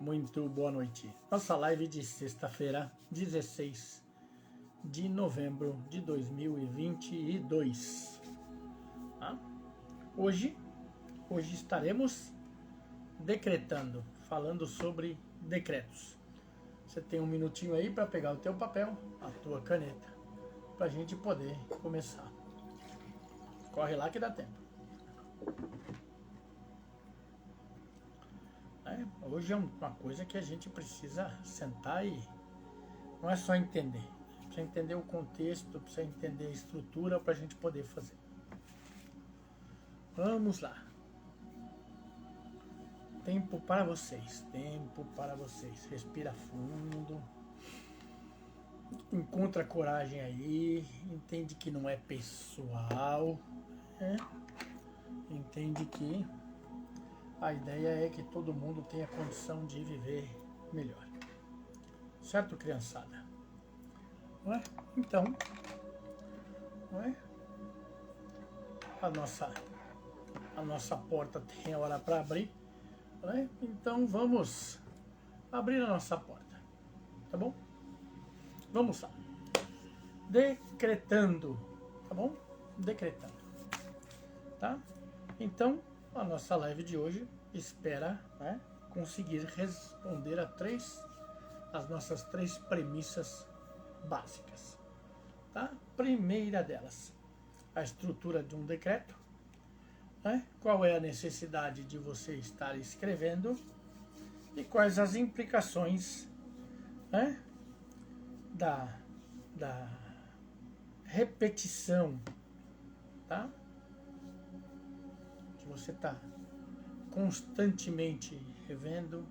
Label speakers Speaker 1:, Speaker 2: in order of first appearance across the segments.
Speaker 1: Muito boa noite. Nossa live de sexta-feira, 16 de novembro de 2022. Tá? Hoje estaremos decretando, falando sobre decretos. Você tem um minutinho aí para pegar o teu papel, a tua caneta, para a gente poder começar. Corre lá que dá tempo. Hoje é uma coisa que a gente precisa sentar e não é só entender. Precisa entender o contexto, precisa entender a estrutura para a gente poder fazer. Vamos lá. Tempo para vocês, tempo para vocês. Respira fundo. Encontra coragem aí. Entende que não é pessoal. Entende que a ideia é que todo mundo tenha condição de viver melhor. Certo, criançada? Não é? Então, não é? A nossa porta tem a hora para abrir. Não é? Então vamos abrir a nossa porta. Tá bom? Vamos lá. Decretando. Tá bom? Decretando. Tá? Então, a nossa live de hoje espera, né, conseguir responder as nossas três premissas básicas. Tá? Primeira delas, a estrutura de um decreto. Né? Qual é a necessidade de você estar escrevendo e quais as implicações, né, da repetição, tá? Você está constantemente revendo,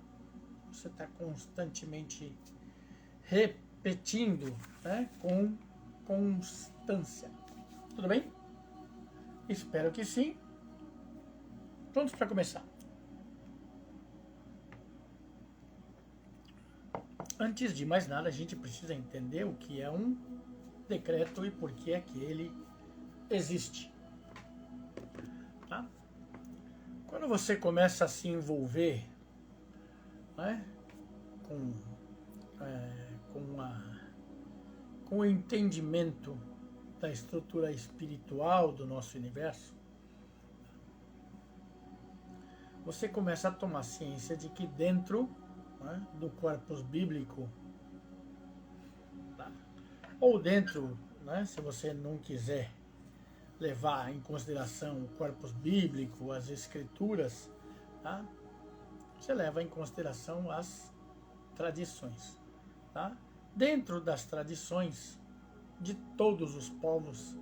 Speaker 1: você está constantemente repetindo, né, com constância. Tudo bem? Espero que sim. Prontos para começar? Antes de mais nada, a gente precisa entender o que é um decreto e por que é que ele existe. Tá? Quando você começa a se envolver, né, com o entendimento da estrutura espiritual do nosso universo, você começa a tomar ciência de que dentro, né, do corpus bíblico, tá, ou dentro, né, se você não quiser levar em consideração o corpus bíblico, as escrituras, tá? Você leva em consideração as tradições. Tá? Dentro das tradições de todos os povos,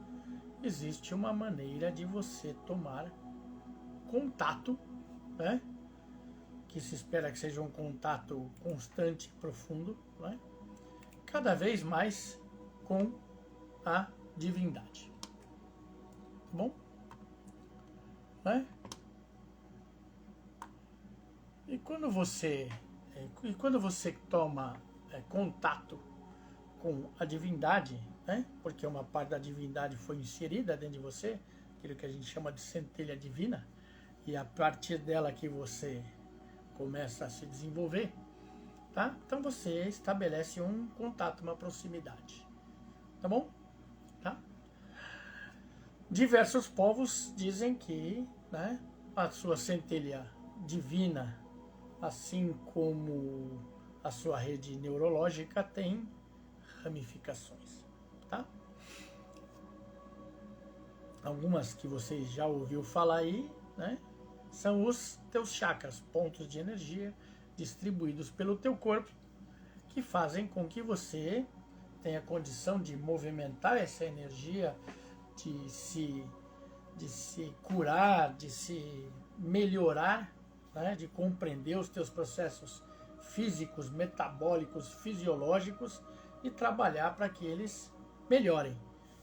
Speaker 1: existe uma maneira de você tomar contato, né? Que se espera que seja um contato constante e profundo, né? Cada vez mais com a divindade. Bom, né? E quando você toma contato com a divindade, né? Porque uma parte da divindade foi inserida dentro de você, aquilo que a gente chama de centelha divina, e a partir dela que você começa a se desenvolver, tá? Então você estabelece um contato, uma proximidade, tá bom? Tá? Diversos povos dizem que, né, a sua centelha divina, assim como a sua rede neurológica, tem ramificações. Tá? Algumas que você já ouviu falar aí, né, são os teus chakras, pontos de energia distribuídos pelo teu corpo, que fazem com que você tenha condição de movimentar essa energia, de se curar, de se melhorar, né, de compreender os teus processos físicos, metabólicos, fisiológicos e trabalhar para que eles melhorem.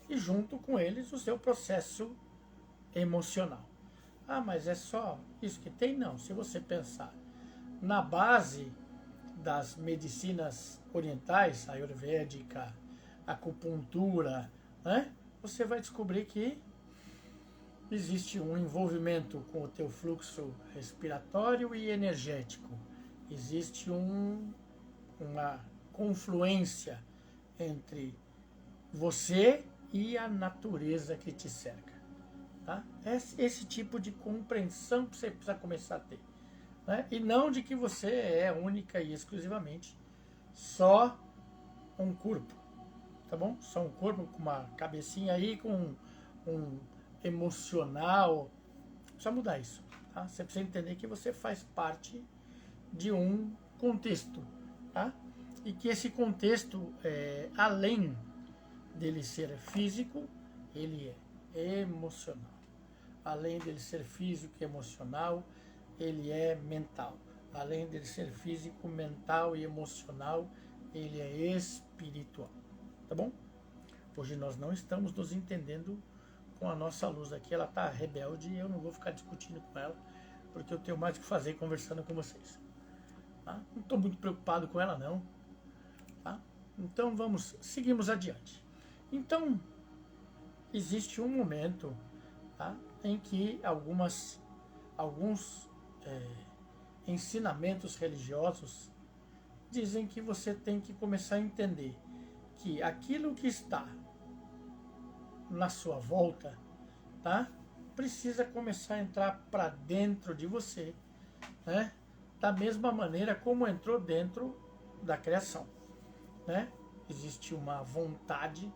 Speaker 1: E junto com eles o seu processo emocional. Ah, mas é só isso que tem? Não. Se você pensar na base das medicinas orientais, ayurvédica, acupuntura, né, você vai descobrir que existe um envolvimento com o teu fluxo respiratório e energético. Existe uma confluência entre você e a natureza que te cerca. Tá? Esse tipo de compreensão que você precisa começar a ter. Né? E não de que você é única e exclusivamente só um corpo. Tá bom? Só um corpo com uma cabecinha aí, com um emocional. Precisa mudar isso. Tá? Você precisa entender que você faz parte de um contexto. Tá? E que esse contexto, além dele ser físico, ele é emocional. Além dele ser físico e emocional, ele é mental. Além dele ser físico, mental e emocional, ele é espiritual. Tá bom? Hoje nós não estamos nos entendendo com a nossa luz aqui. Ela está rebelde e eu não vou ficar discutindo com ela, porque eu tenho mais o que fazer conversando com vocês. Tá? Não estou muito preocupado com ela, não. Tá? Então seguimos adiante. Então, existe um momento, tá, em que alguns ensinamentos religiosos dizem que você tem que começar a entender que aquilo que está na sua volta, tá, precisa começar a entrar para dentro de você, né, da mesma maneira como entrou dentro da criação, né? Existe uma vontade,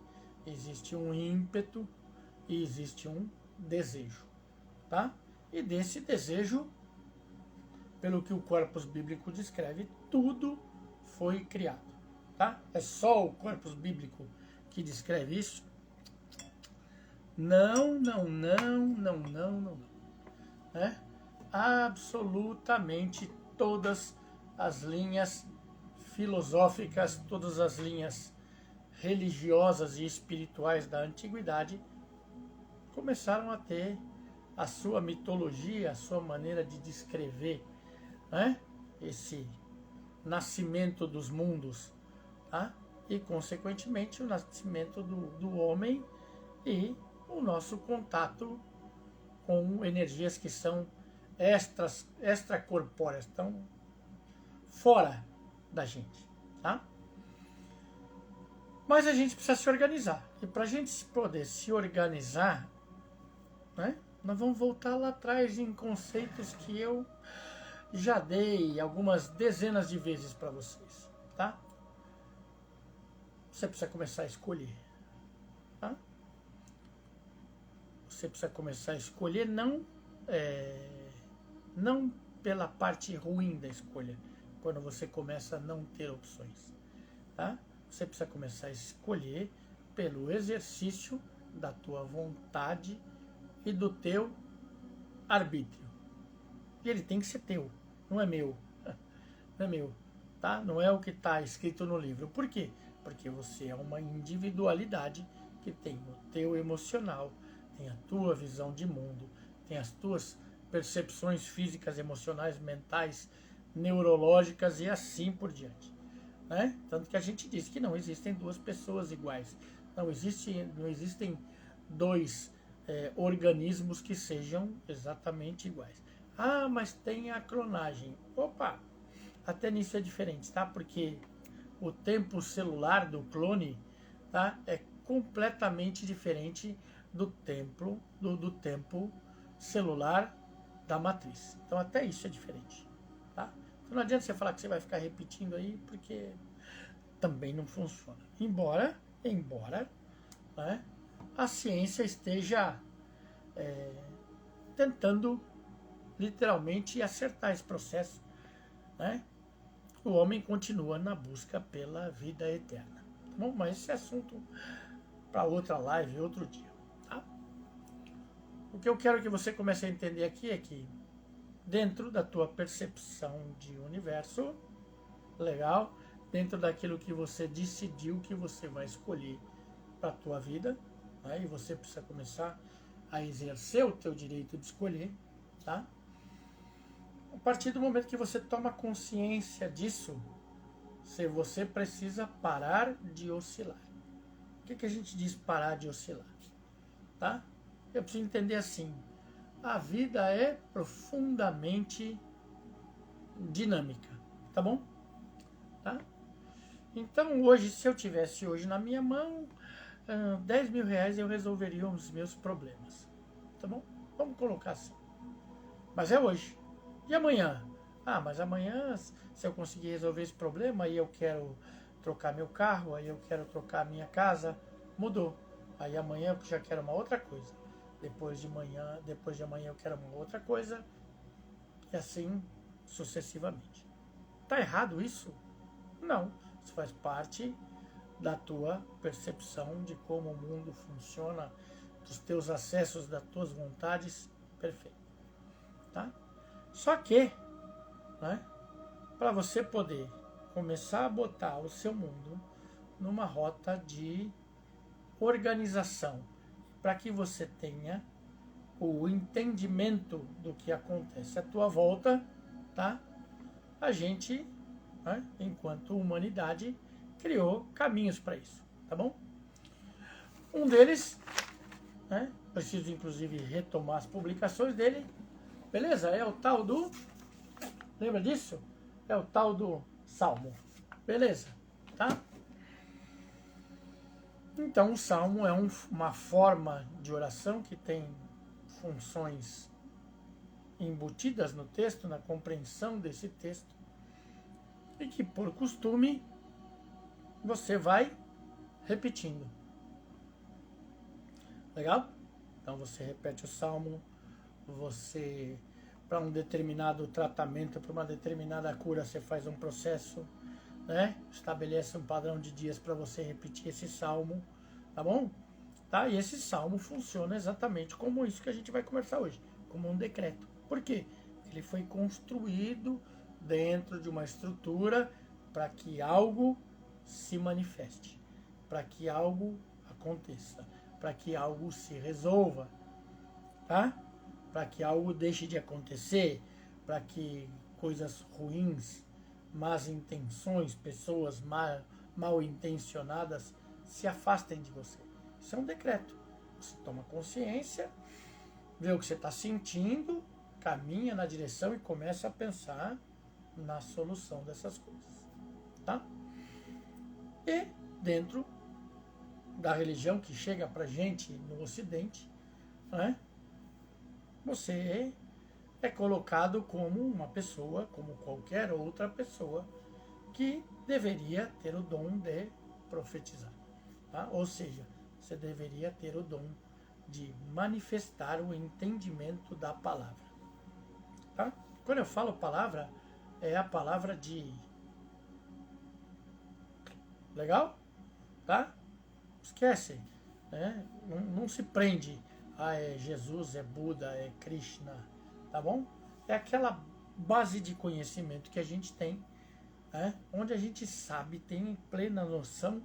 Speaker 1: existe um ímpeto e existe um desejo, tá? E desse desejo, pelo que o corpus bíblico descreve, tudo foi criado, tá? É só o corpus bíblico que descreve isso? Não, não, não, não, não, não, né? Absolutamente todas as linhas filosóficas, todas as linhas religiosas e espirituais da antiguidade começaram a ter a sua mitologia, a sua maneira de descrever, né, esse nascimento dos mundos, tá? E consequentemente o nascimento do homem e o nosso contato com energias que são extracorpóreas, estão fora da gente, tá? Mas a gente precisa se organizar. E para a gente poder se organizar, né, nós vamos voltar lá atrás em conceitos que eu já dei algumas dezenas de vezes para vocês, tá? Você precisa começar a escolher, tá? Você precisa começar a escolher não pela parte ruim da escolha, quando você começa a não ter opções, tá? Você precisa começar a escolher pelo exercício da tua vontade e do teu arbítrio. E ele tem que ser teu, não é meu. Não é meu, tá? Não é o que está escrito no livro. Por quê? Porque você é uma individualidade que tem o teu emocional, tem a tua visão de mundo, tem as tuas percepções físicas, emocionais, mentais, neurológicas e assim por diante, né? Tanto que a gente diz que não existem duas pessoas iguais, não existem dois organismos que sejam exatamente iguais. Ah, mas tem a clonagem. Opa, até nisso é diferente, tá? Porque o tempo celular do clone, tá, é completamente diferente do tempo celular da matriz. Então até isso é diferente, tá? Então não adianta você falar que você vai ficar repetindo aí, porque também não funciona. Embora, né, a ciência esteja tentando literalmente acertar esse processo, né? O homem continua na busca pela vida eterna. Tá bom? Mas esse é assunto para outra live, outro dia. Tá? O que eu quero que você comece a entender aqui é que dentro da tua percepção de universo, legal, dentro daquilo que você decidiu que você vai escolher para a tua vida, né? E você precisa começar a exercer o teu direito de escolher, tá? A partir do momento que você toma consciência disso, você precisa parar de oscilar. O que a gente diz parar de oscilar? Tá? Eu preciso entender assim, a vida é profundamente dinâmica. Tá bom? Tá? Então hoje, se eu tivesse hoje na minha mão, 10 mil reais eu resolveria os meus problemas. Tá bom? Vamos colocar assim. Mas é hoje. E amanhã? Ah, mas amanhã, se eu conseguir resolver esse problema, aí eu quero trocar meu carro, aí eu quero trocar a minha casa, mudou. Aí amanhã eu já quero uma outra coisa. Depois de amanhã eu quero uma outra coisa. E assim sucessivamente. Tá errado isso? Não. Isso faz parte da tua percepção de como o mundo funciona, dos teus acessos, das tuas vontades. Perfeito. Tá? Só que, né, para você poder começar a botar o seu mundo numa rota de organização, para que você tenha o entendimento do que acontece à tua volta, tá? A gente, né, enquanto humanidade, criou caminhos para isso, tá bom? Um deles, né, preciso inclusive retomar as publicações dele, beleza? É o tal do, lembra disso? É o tal do Salmo, beleza? Tá? Então o Salmo é uma forma de oração que tem funções embutidas no texto, na compreensão desse texto, e que por costume você vai repetindo. Legal? Então você repete o Salmo, você, para um determinado tratamento, para uma determinada cura, você faz um processo, né? Estabelece um padrão de dias para você repetir esse Salmo, tá bom? Tá? E esse Salmo funciona exatamente como isso que a gente vai conversar hoje, como um decreto. Por quê? Ele foi construído dentro de uma estrutura para que algo se manifeste, para que algo aconteça, para que algo se resolva, tá? Para que algo deixe de acontecer, para que coisas ruins, más intenções, pessoas mal intencionadas se afastem de você. Isso é um decreto. Você toma consciência, vê o que você está sentindo, caminha na direção e começa a pensar na solução dessas coisas. Tá? E dentro da religião que chega pra gente no Ocidente, né, você é colocado como uma pessoa, como qualquer outra pessoa, que deveria ter o dom de profetizar. Tá? Ou seja, você deveria ter o dom de manifestar o entendimento da palavra. Tá? Quando eu falo palavra, é a palavra de... Legal? Tá? Esquece. Né? Não se prende. Ah, é Jesus, é Buda, é Krishna. Tá bom? É aquela base de conhecimento que a gente tem, né? Onde a gente sabe, tem plena noção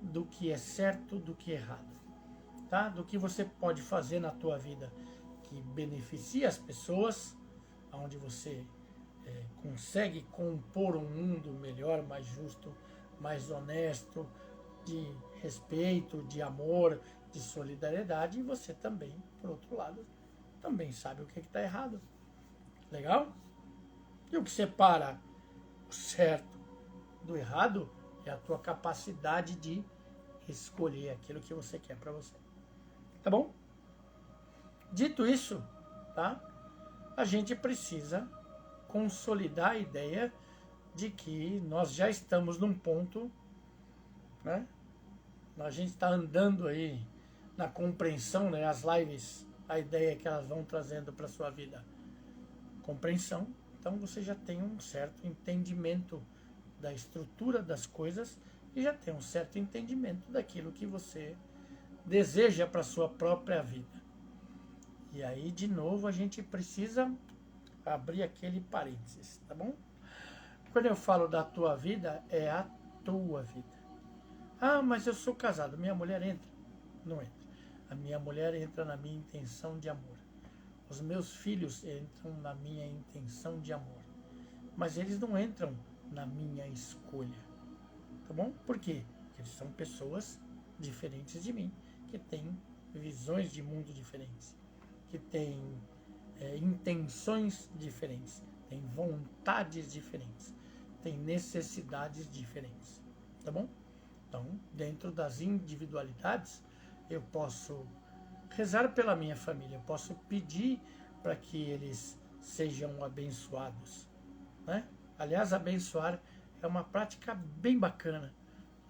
Speaker 1: do que é certo, do que é errado. Tá? Do que você pode fazer na tua vida que beneficia as pessoas, onde você consegue compor um mundo melhor, mais justo, mais honesto, de respeito, de amor, de solidariedade, e você também, por outro lado, também sabe o que está errado. Legal? E o que separa o certo do errado é a tua capacidade de escolher aquilo que você quer para você. Tá bom? Dito isso, tá? A gente precisa consolidar a ideia de que nós já estamos num ponto, né? A gente está andando aí na compreensão, né? As lives, a ideia que elas vão trazendo para a sua vida. Compreensão. Então você já tem um certo entendimento da estrutura das coisas e já tem um certo entendimento daquilo que você deseja para a sua própria vida. E aí, de novo, a gente precisa abrir aquele parênteses, tá bom? Quando eu falo da tua vida, é a tua vida. Ah, mas eu sou casado, minha mulher entra? Não entra. A minha mulher entra na minha intenção de amor. Os meus filhos entram na minha intenção de amor. Mas eles não entram na minha escolha. Tá bom? Por quê? Porque eles são pessoas diferentes de mim, que têm visões de mundo diferentes, que têm intenções diferentes, têm vontades diferentes, têm necessidades diferentes, tá bom? Então, dentro das individualidades, eu posso rezar pela minha família, eu posso pedir para que eles sejam abençoados, né? Aliás, abençoar é uma prática bem bacana,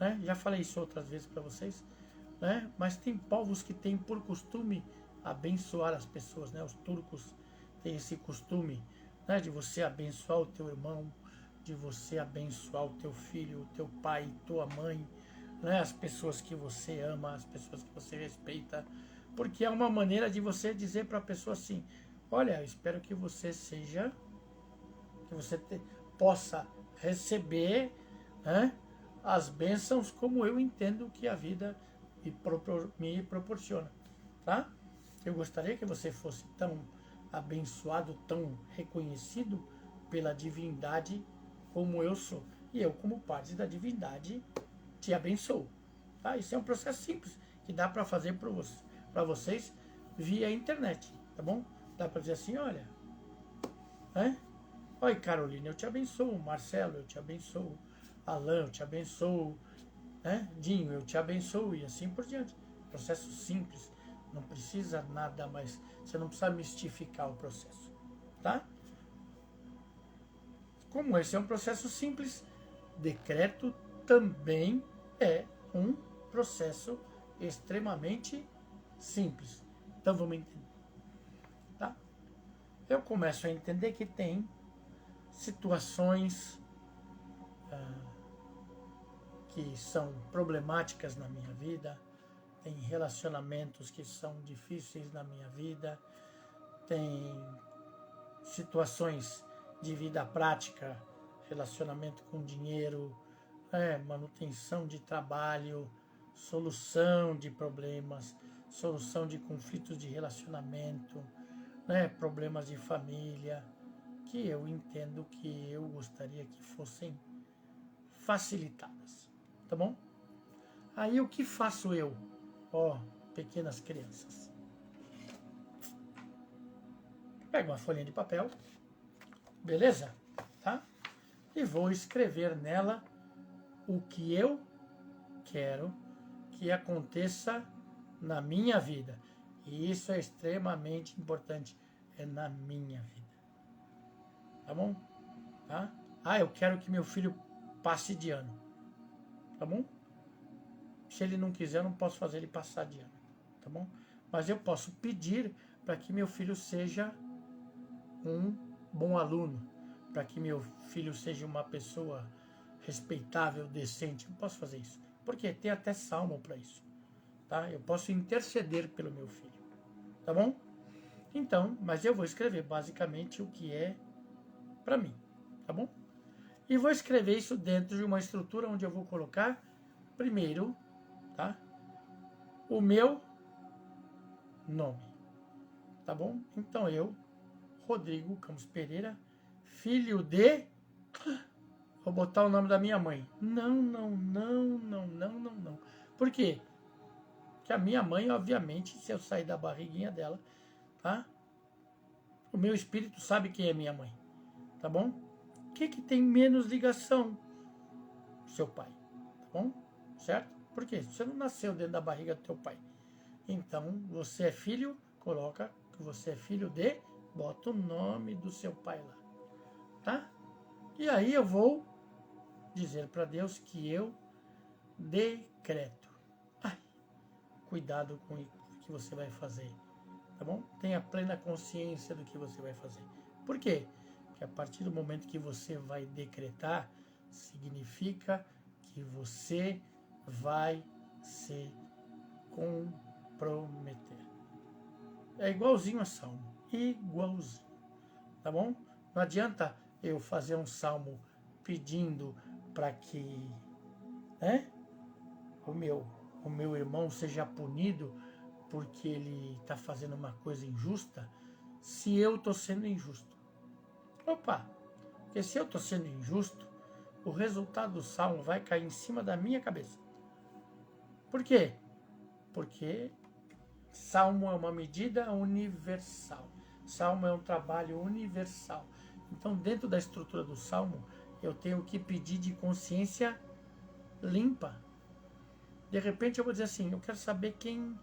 Speaker 1: né? Já falei isso outras vezes para vocês, né? Mas tem povos que têm por costume abençoar as pessoas, né? Os turcos têm esse costume, né? De você abençoar o teu irmão, de você abençoar o teu filho, o teu pai, tua mãe, né? As pessoas que você ama, as pessoas que você respeita, porque é uma maneira de você dizer para a pessoa assim: olha, eu espero que você seja, que você possa receber, né, as bênçãos como eu entendo que a vida me proporciona, tá? Eu gostaria que você fosse tão abençoado, tão reconhecido pela divindade como eu sou. E eu, como parte da divindade, te abençoo. Tá? Isso é um processo simples que dá para fazer para vocês via internet, tá bom? Dá para dizer assim, olha, né? Oi, Carolina, eu te abençoo. Marcelo, eu te abençoo. Alan, eu te abençoo. Né? Dinho, eu te abençoo. E assim por diante. Processo simples. Não precisa nada mais. Você não precisa mistificar o processo. Tá? Como esse é um processo simples, decreto também é um processo extremamente simples. Então vamos entender. Tá? Eu começo a entender que tem situações que são problemáticas na minha vida, tem relacionamentos que são difíceis na minha vida, tem situações de vida prática, relacionamento com dinheiro, manutenção de trabalho, solução de problemas, solução de conflitos de relacionamento, problemas de família, que eu entendo que eu gostaria que fossem facilitadas, tá bom? Aí o que faço eu, pequenas crianças? Pego uma folhinha de papel, beleza? Tá? E vou escrever nela o que eu quero que aconteça na minha vida. E isso é extremamente importante, é na minha vida. Tá bom? Tá? Eu quero que meu filho passe de ano. Tá bom? Se ele não quiser, eu não posso fazer ele passar de ano. Tá bom? Mas eu posso pedir para que meu filho seja um bom aluno, para que meu filho seja uma pessoa respeitável, decente. Eu posso fazer isso. Porque tem até salmo para isso. Tá? Eu posso interceder pelo meu filho. Tá bom? Então, mas eu vou escrever basicamente o que é para mim. Tá bom? E vou escrever isso dentro de uma estrutura onde eu vou colocar, primeiro, tá, o meu nome. Tá bom? Então eu, Rodrigo Campos Pereira, filho de... Vou botar o nome da minha mãe. Não. Por quê? Porque a minha mãe, obviamente, se eu sair da barriguinha dela, tá? O meu espírito sabe quem é minha mãe. Tá bom? O que tem menos ligação? Seu pai. Tá bom? Certo? Por quê? Você não nasceu dentro da barriga do teu pai. Então, você é filho, coloca que você é filho de... Bota o nome do seu pai lá. Tá? E aí eu vou dizer para Deus que eu decreto. Cuidado com o que você vai fazer, tá bom? Tenha plena consciência do que você vai fazer. Por quê? Porque a partir do momento que você vai decretar, significa que você vai se comprometer. É igualzinho a salmo, igualzinho, tá bom? Não adianta eu fazer um salmo pedindo para que, o meu irmão seja punido porque ele está fazendo uma coisa injusta, se eu estou sendo injusto. Porque se eu estou sendo injusto, o resultado do salmo vai cair em cima da minha cabeça. Por quê? Porque salmo é uma medida universal. Salmo é um trabalho universal. Então, dentro da estrutura do salmo, eu tenho que pedir de consciência limpa. De repente eu vou dizer assim, eu quero saber quem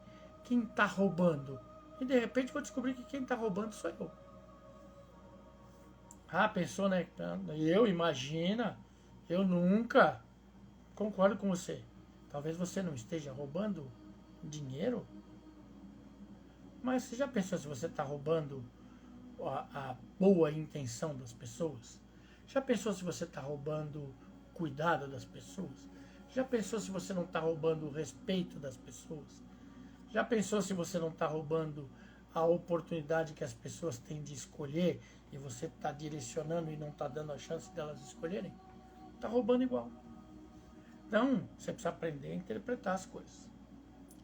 Speaker 1: está roubando. E de repente eu vou descobrir que quem está roubando sou eu. Ah, pensou, né? Imagina, eu nunca. Concordo com você. Talvez você não esteja roubando dinheiro, mas você já pensou se você está roubando a boa intenção das pessoas? Já pensou se você está roubando o cuidado das pessoas? Já pensou se você não está roubando o respeito das pessoas? Já pensou se você não está roubando a oportunidade que as pessoas têm de escolher e você está direcionando e não está dando a chance delas escolherem? Está roubando igual. Então, você precisa aprender a interpretar as coisas.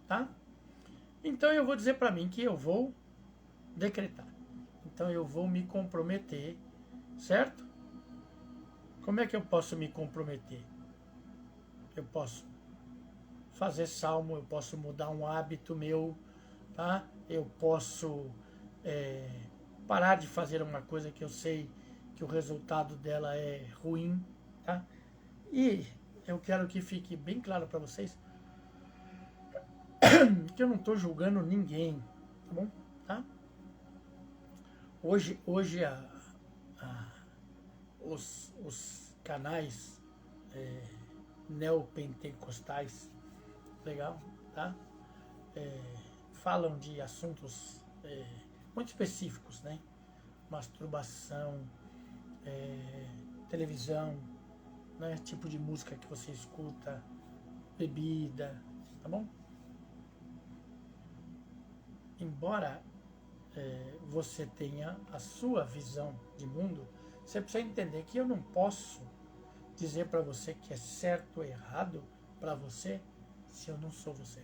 Speaker 1: Tá? Então, eu vou dizer para mim que eu vou decretar. Então, eu vou me comprometer, certo? Como é que eu posso me comprometer? Eu posso fazer salmo, eu posso mudar um hábito meu, tá? Eu posso parar de fazer uma coisa que eu sei que o resultado dela é ruim, tá? E eu quero que fique bem claro para vocês que eu não estou julgando ninguém, tá bom? Tá? Hoje os canais neopentecostais, legal, tá? Falam de assuntos muito específicos, né? Masturbação, televisão, né? Tipo de música que você escuta, bebida, tá bom? Embora você tenha a sua visão de mundo, você precisa entender que eu não posso dizer para você que é certo ou errado para você se eu não sou você.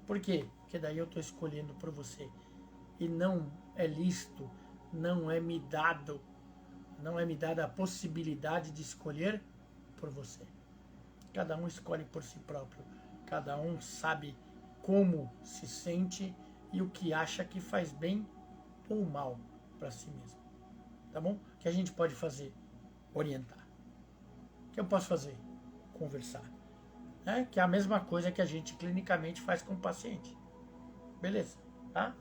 Speaker 1: Por quê? Porque daí eu estou escolhendo por você. E não é lícito, não é me dada a possibilidade de escolher por você. Cada um escolhe por si próprio. Cada um sabe como se sente e o que acha que faz bem ou mal para si mesmo. Tá bom? O que a gente pode fazer? Orientar. O que eu posso fazer? Conversar. Que é a mesma coisa que a gente clinicamente faz com o paciente. Beleza? Tá?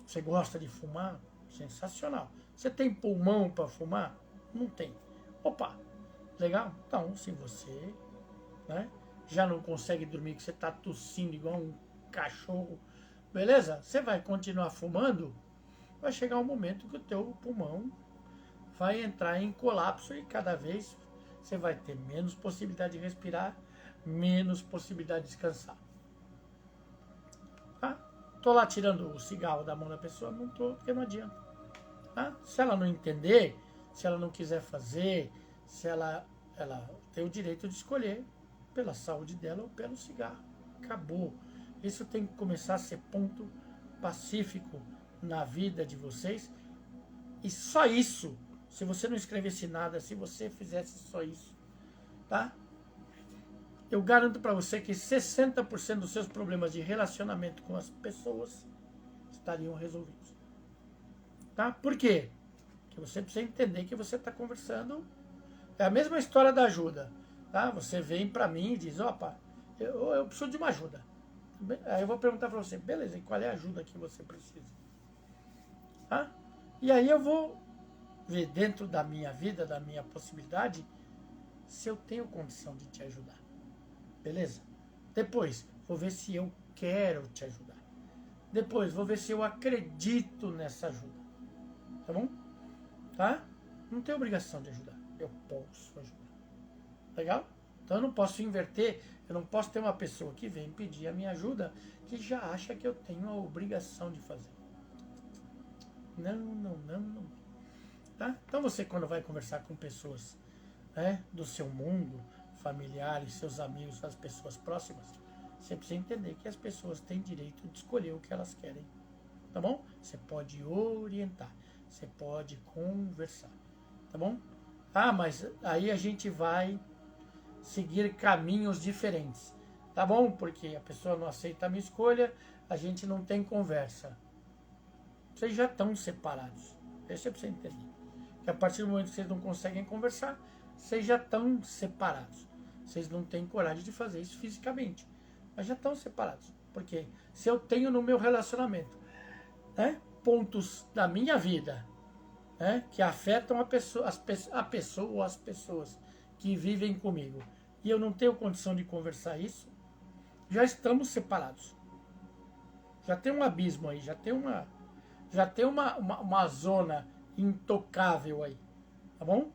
Speaker 1: Você gosta de fumar? Sensacional. Você tem pulmão para fumar? Não tem. Opa, legal? Então, se você já não consegue dormir, que você está tossindo igual um cachorro, beleza? Você vai continuar fumando, vai chegar um momento que o teu pulmão vai entrar em colapso e cada vez você vai ter menos possibilidade de respirar, menos possibilidade de descansar. Tá? Tô lá tirando o cigarro da mão da pessoa? Não tô, porque não adianta. Tá? Se ela não entender, se ela não quiser fazer, se ela tem o direito de escolher pela saúde dela ou pelo cigarro. Acabou. Isso tem que começar a ser ponto pacífico na vida de vocês. E só isso, se você não escrevesse nada, se você fizesse só isso, tá? Eu garanto para você que 60% dos seus problemas de relacionamento com as pessoas estariam resolvidos. Tá? Por quê? Porque você precisa entender que você está conversando. É a mesma história da ajuda. Tá? Você vem para mim e diz, opa, eu preciso de uma ajuda. Aí eu vou perguntar para você, beleza, e qual é a ajuda que você precisa? Tá? E aí eu vou ver dentro da minha vida, da minha possibilidade, se eu tenho condição de te ajudar. Beleza? Depois, vou ver se eu quero te ajudar. Depois, vou ver se eu acredito nessa ajuda. Tá bom? Tá? Não tenho obrigação de ajudar. Eu posso ajudar. Legal? Então eu não posso inverter. Eu não posso ter uma pessoa que vem pedir a minha ajuda que já acha que eu tenho a obrigação de fazer. Não. Tá? Então você, quando vai conversar com pessoas do seu mundo, familiares, seus amigos, as pessoas próximas, você precisa entender que as pessoas têm direito de escolher o que elas querem. Tá bom? Você pode orientar, você pode conversar. Tá bom? Ah, mas aí a gente vai seguir caminhos diferentes. Tá bom? Porque a pessoa não aceita a minha escolha, a gente não tem conversa. Vocês já estão separados. Isso você precisa entender. Que a partir do momento que vocês não conseguem conversar, vocês já estão separados. Vocês não têm coragem de fazer isso fisicamente, mas já estão separados. Porque se eu tenho no meu relacionamento, né, pontos da minha vida, né, que afetam a pessoa ou as pessoas que vivem comigo, e eu não tenho condição de conversar isso, já estamos separados. Já tem um abismo aí, já tem uma zona intocável aí, tá bom?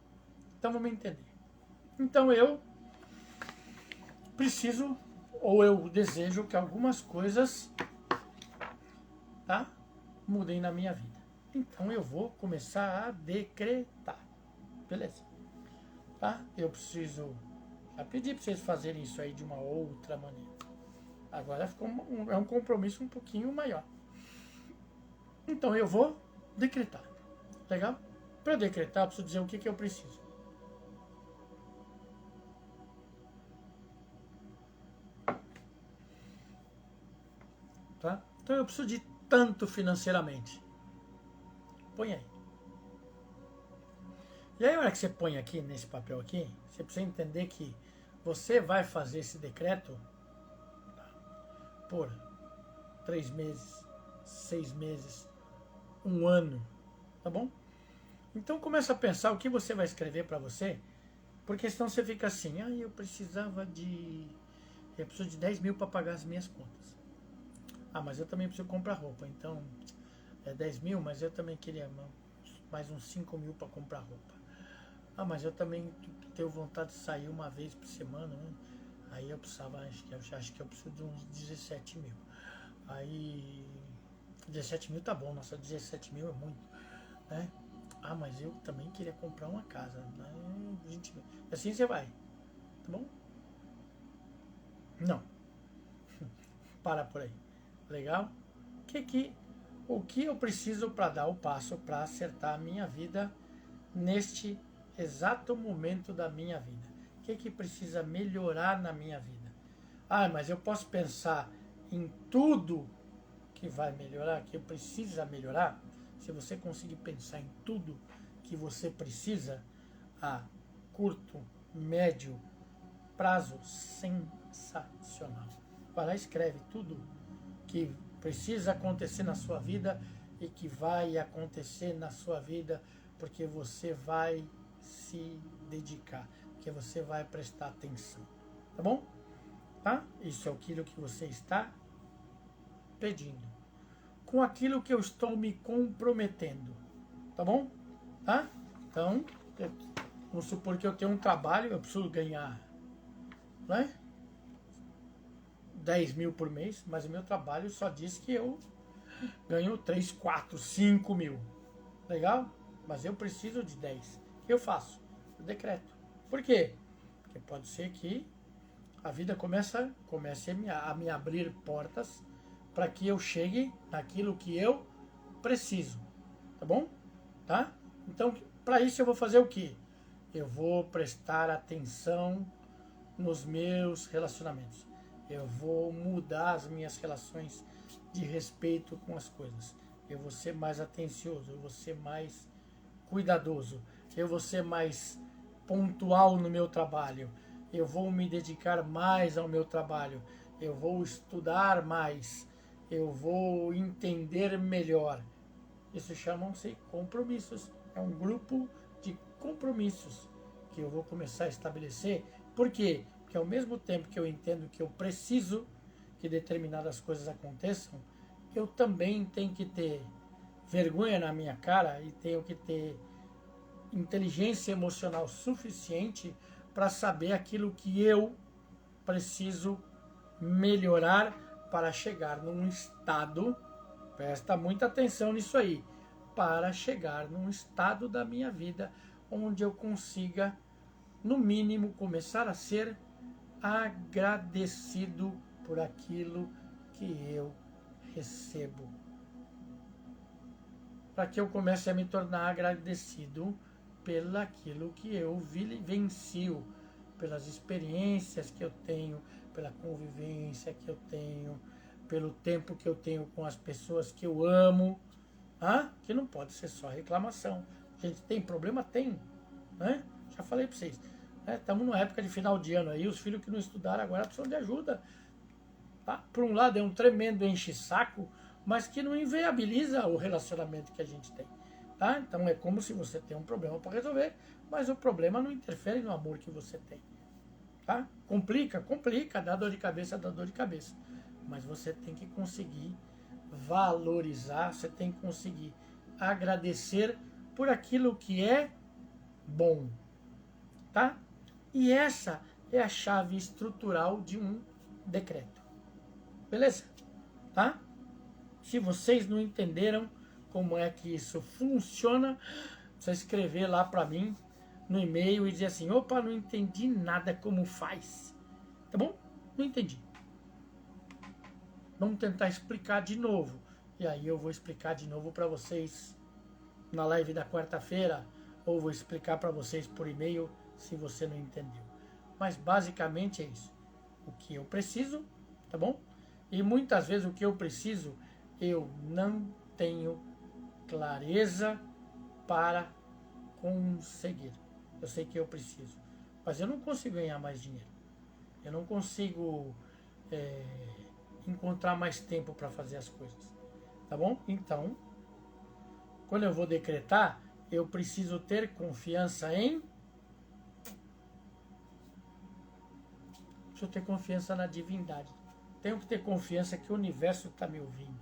Speaker 1: Então vamos entender. Então eu preciso, ou eu desejo que algumas coisas, tá, mudem na minha vida. Então eu vou começar a decretar, beleza? Tá? Eu preciso, já pedi para vocês fazerem isso aí de uma outra maneira. Agora ficou é um compromisso um pouquinho maior. Então eu vou decretar. Legal? Para decretar, eu preciso dizer o que eu preciso. Tá? Então eu preciso de tanto financeiramente. Põe aí. E aí, a hora que você põe aqui, nesse papel aqui, você precisa entender que você vai fazer esse decreto por 3 meses, 6 meses, 1 ano, tá bom? Então começa a pensar o que você vai escrever para você, porque senão você fica assim, eu preciso de 10 mil para pagar as minhas contas. Mas eu também preciso comprar roupa, então é 10 mil, mas eu também queria mais uns 5 mil para comprar roupa. Mas eu também tenho vontade de sair uma vez por semana, né? Aí eu precisava, acho que eu preciso de uns 17 mil. Aí 17 mil tá bom, nossa, 17 mil é muito, né? Mas eu também queria comprar uma casa, né? 20 mil. Assim você vai, tá bom? Não. Para por aí. Legal? O que eu preciso para dar o passo para acertar a minha vida neste exato momento da minha vida? O que precisa melhorar na minha vida? Mas eu posso pensar em tudo que vai melhorar, que precisa melhorar. Se você conseguir pensar em tudo que você precisa a curto, médio prazo, sensacional. Vai lá e escreve tudo que precisa acontecer na sua vida e que vai acontecer na sua vida porque você vai se dedicar, porque você vai prestar atenção, tá bom? Tá? Isso é aquilo que você está pedindo, com aquilo que eu estou me comprometendo, tá bom? Tá? Então, vamos supor que eu tenho um trabalho, eu preciso ganhar, né, 10 mil por mês, mas o meu trabalho só diz que eu ganho 3, 4, 5 mil. Legal? Mas eu preciso de 10. O que eu faço? Eu decreto. Por quê? Porque pode ser que a vida comece a me abrir portas para que eu chegue naquilo que eu preciso. Tá bom? Tá? Então, para isso eu vou fazer o quê? Eu vou prestar atenção nos meus relacionamentos. Eu vou mudar as minhas relações de respeito com as coisas. Eu vou ser mais atencioso, eu vou ser mais cuidadoso, eu vou ser mais pontual no meu trabalho, eu vou me dedicar mais ao meu trabalho, eu vou estudar mais, eu vou entender melhor. Isso chamam-se compromissos. É um grupo de compromissos que eu vou começar a estabelecer. Por quê? Porque ao mesmo tempo que eu entendo que eu preciso que determinadas coisas aconteçam, eu também tenho que ter vergonha na minha cara e tenho que ter inteligência emocional suficiente para saber aquilo que eu preciso melhorar para chegar num estado, presta muita atenção nisso aí, para chegar num estado da minha vida onde eu consiga, no mínimo, começar a ser agradecido por aquilo que eu recebo. Para que eu comece a me tornar agradecido pelaquilo que eu vivencio, pelas experiências que eu tenho, pela convivência que eu tenho, pelo tempo que eu tenho com as pessoas que eu amo, que não pode ser só reclamação. A gente tem problema? Tem, né? A Já falei para vocês. Estamos numa época de final de ano aí, os filhos que não estudaram agora precisam de ajuda. Tá? Por um lado é um tremendo enche-saco, mas que não inviabiliza o relacionamento que a gente tem. Tá? Então é como se você tem um problema para resolver, mas o problema não interfere no amor que você tem. Tá? Complica, dá dor de cabeça, mas você tem que conseguir valorizar, você tem que conseguir agradecer por aquilo que é bom, tá? E essa é a chave estrutural de um decreto, beleza? Tá? Se vocês não entenderam como é que isso funciona, você escrever lá para mim no e-mail e dizer assim, opa, não entendi nada como faz, tá bom? Não entendi. Vamos tentar explicar de novo. E aí eu vou explicar de novo para vocês na live da quarta-feira, ou vou explicar para vocês por e-mail se você não entendeu. Mas basicamente é isso. O que eu preciso, tá bom? E muitas vezes o que eu preciso, eu não tenho clareza para conseguir. Eu sei que eu preciso, mas eu não consigo ganhar mais dinheiro. Eu não consigo encontrar mais tempo para fazer as coisas. Tá bom? Então, quando eu vou decretar, eu preciso ter confiança em... Preciso ter confiança na divindade. Tenho que ter confiança que o universo está me ouvindo.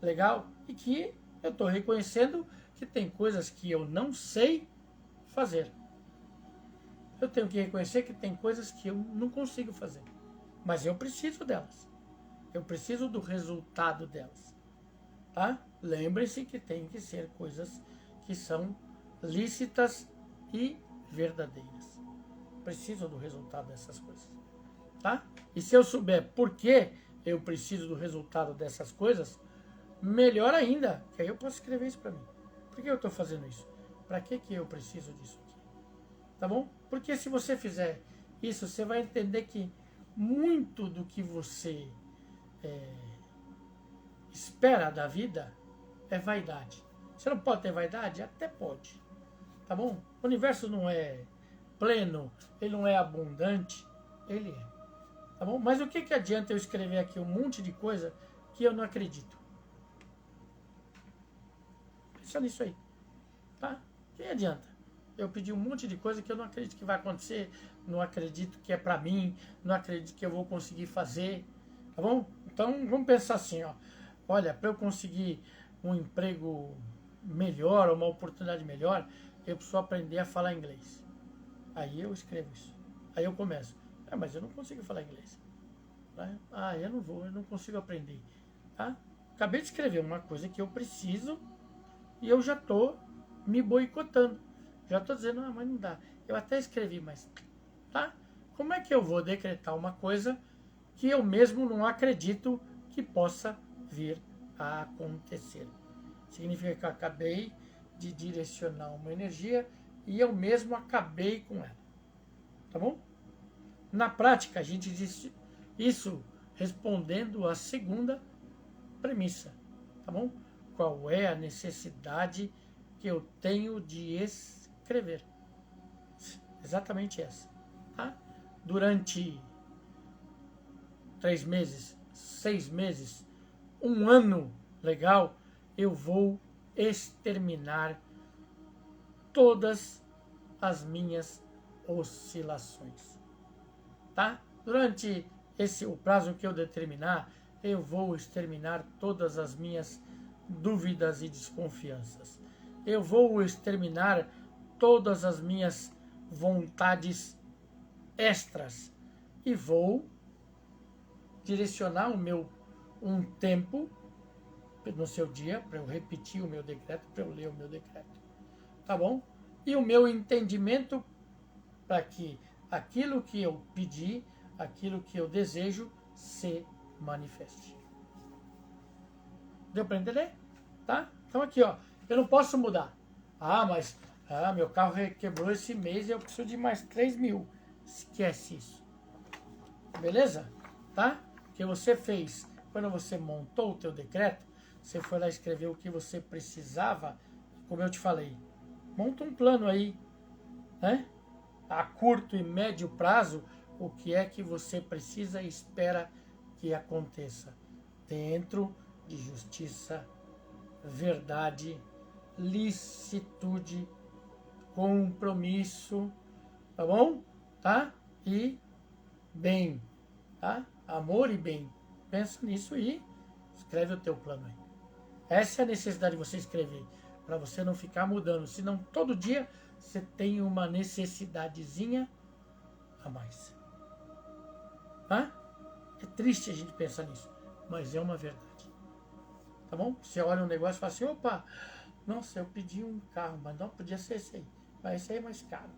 Speaker 1: Legal? E que eu estou reconhecendo que tem coisas que eu não sei fazer. Eu tenho que reconhecer que tem coisas que eu não consigo fazer. Mas eu preciso delas. Eu preciso do resultado delas. Tá? Lembre-se que tem que ser coisas que são lícitas e verdadeiras. Preciso do resultado dessas coisas. Tá? E se eu souber por que eu preciso do resultado dessas coisas, melhor ainda, que aí eu posso escrever isso para mim. Por que eu estou fazendo isso? Para que eu preciso disso aqui? Tá bom? Porque se você fizer isso, você vai entender que muito do que você espera da vida é vaidade. Você não pode ter vaidade? Até pode. Tá bom? O universo não é pleno, ele não é abundante, ele é. Tá bom? Mas o que adianta eu escrever aqui um monte de coisa que eu não acredito? Pensa nisso aí. Tá? O que adianta? Eu pedi um monte de coisa que eu não acredito que vai acontecer, não acredito que é pra mim, não acredito que eu vou conseguir fazer. Tá bom? Então vamos pensar assim, ó. Olha, para eu conseguir um emprego melhor, uma oportunidade melhor, eu preciso aprender a falar inglês. Aí eu escrevo isso. Aí eu começo. Mas eu não consigo falar inglês. Eu não consigo aprender. Tá? Acabei de escrever uma coisa que eu preciso e eu já estou me boicotando. Já estou dizendo, mas não dá. Eu até escrevi, mas... Tá? Como é que eu vou decretar uma coisa que eu mesmo não acredito que possa vir a acontecer? Significa que eu acabei de direcionar uma energia e eu mesmo acabei com ela. Tá bom? Na prática, a gente diz isso respondendo à segunda premissa. Tá bom? Qual é a necessidade que eu tenho de escrever? Exatamente essa. Tá? Durante 3 meses, 6 meses, 1 ano, legal, eu vou exterminar todas as minhas oscilações. Tá? Durante o prazo que eu determinar, eu vou exterminar todas as minhas dúvidas e desconfianças. Eu vou exterminar todas as minhas vontades extras e vou direcionar um tempo no seu dia para eu repetir o meu decreto, para eu ler o meu decreto. Tá bom? E o meu entendimento para que aquilo que eu pedi, aquilo que eu desejo, se manifeste. Deu para entender? Tá? Então aqui, ó, eu não posso mudar. Mas meu carro quebrou esse mês e eu preciso de mais 3 mil. Esquece isso. Beleza? Tá? O que você fez quando você montou o teu decreto, você foi lá escrever o que você precisava, como eu te falei. Monta um plano aí, né? a curto e médio prazo, o que é que você precisa e espera que aconteça dentro de justiça, verdade, licitude, compromisso, tá bom? Tá? E bem, tá? Amor e bem. Pensa nisso e escreve o teu plano aí. Essa é a necessidade de você escrever, para você não ficar mudando, senão todo dia você tem uma necessidadezinha a mais. Tá? É triste a gente pensar nisso, mas é uma verdade. Tá bom? Você olha um negócio e fala assim, opa, nossa, eu pedi um carro, mas não podia ser esse aí. Mas esse aí é mais caro.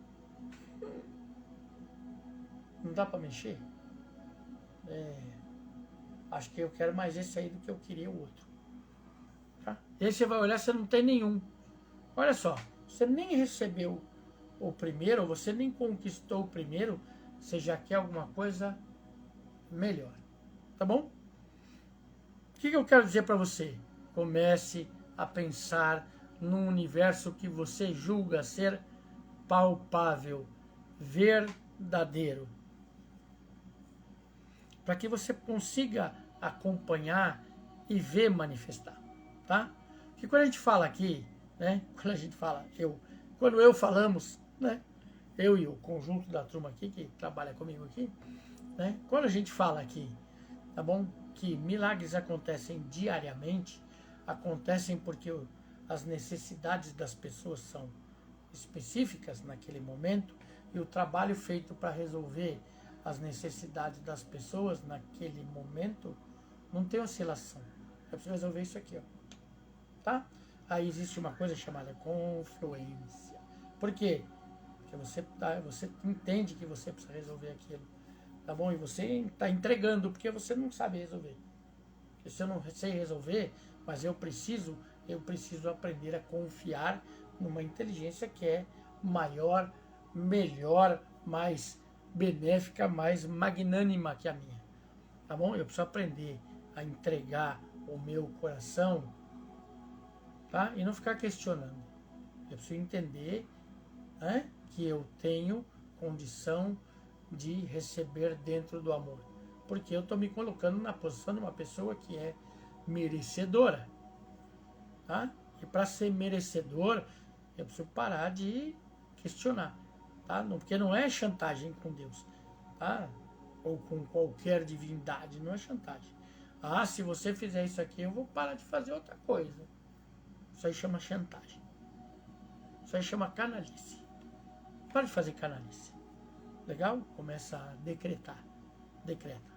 Speaker 1: Não dá para mexer? Acho que eu quero mais esse aí do que eu queria o outro. Tá? E aí você vai olhar, você não tem nenhum. Olha só, você nem recebeu o primeiro, você nem conquistou o primeiro, você já quer alguma coisa melhor. Tá bom? O que eu quero dizer para você? Comece a pensar num universo que você julga ser palpável, verdadeiro. Para que você consiga acompanhar e ver manifestar, tá? Porque quando a gente fala aqui, né? Quando a gente fala, quando eu falamos, né? Eu e o conjunto da turma aqui que trabalha comigo aqui, né? Quando a gente fala aqui, tá bom? Que milagres acontecem diariamente, acontecem porque as necessidades das pessoas são específicas naquele momento e o trabalho feito para resolver as necessidades das pessoas naquele momento não tem oscilação. Eu preciso resolver isso aqui, ó. Tá? Aí existe uma coisa chamada confluência. Por quê? Porque você entende que você precisa resolver aquilo. Tá bom? E você está entregando porque você não sabe resolver. Porque se eu não sei resolver, mas eu preciso aprender a confiar numa inteligência que é maior, melhor, mais benéfica, mais magnânima que a minha. Tá bom? Eu preciso aprender a entregar o meu coração, tá? E não ficar questionando. Eu preciso entender, né, que eu tenho condição de receber dentro do amor. Porque eu estou me colocando na posição de uma pessoa que é merecedora. Tá? E para ser merecedor, eu preciso parar de questionar. Tá? Porque não é chantagem com Deus. Tá? Ou com qualquer divindade. Não é chantagem. Ah, se você fizer isso aqui, eu vou parar de fazer outra coisa. Isso aí chama chantagem. Isso aí chama canalice. Para de fazer canalice. Legal? Começa a decretar. Decreta.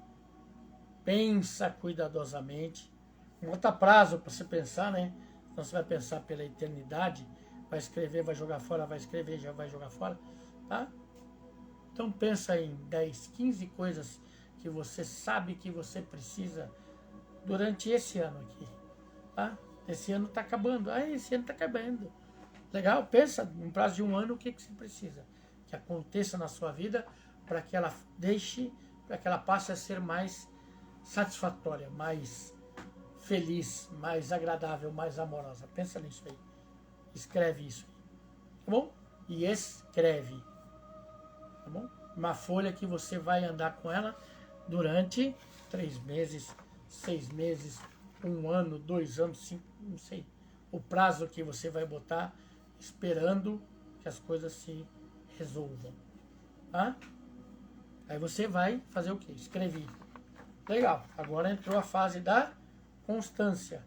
Speaker 1: Pensa cuidadosamente. Bota prazo para você pensar, né? Então você vai pensar pela eternidade. Vai escrever, vai jogar fora, vai escrever, já vai jogar fora. Tá? Então pensa em 10, 15 coisas que você sabe que você precisa durante esse ano aqui. Tá? Esse ano está acabando. Ah, esse ano está acabando. Legal? Pensa, no prazo de um ano, o que você precisa que aconteça na sua vida para que ela para que ela passe a ser mais satisfatória, mais feliz, mais agradável, mais amorosa. Pensa nisso aí. Escreve isso aí. Tá bom? E escreve. Tá bom? Uma folha que você vai andar com ela durante 3 meses, 6 meses, 1 ano, 2 anos, 5, não sei. O prazo que você vai botar esperando que as coisas se resolvam. Tá? Aí você vai fazer o quê? Escrever. Legal. Agora entrou a fase da constância.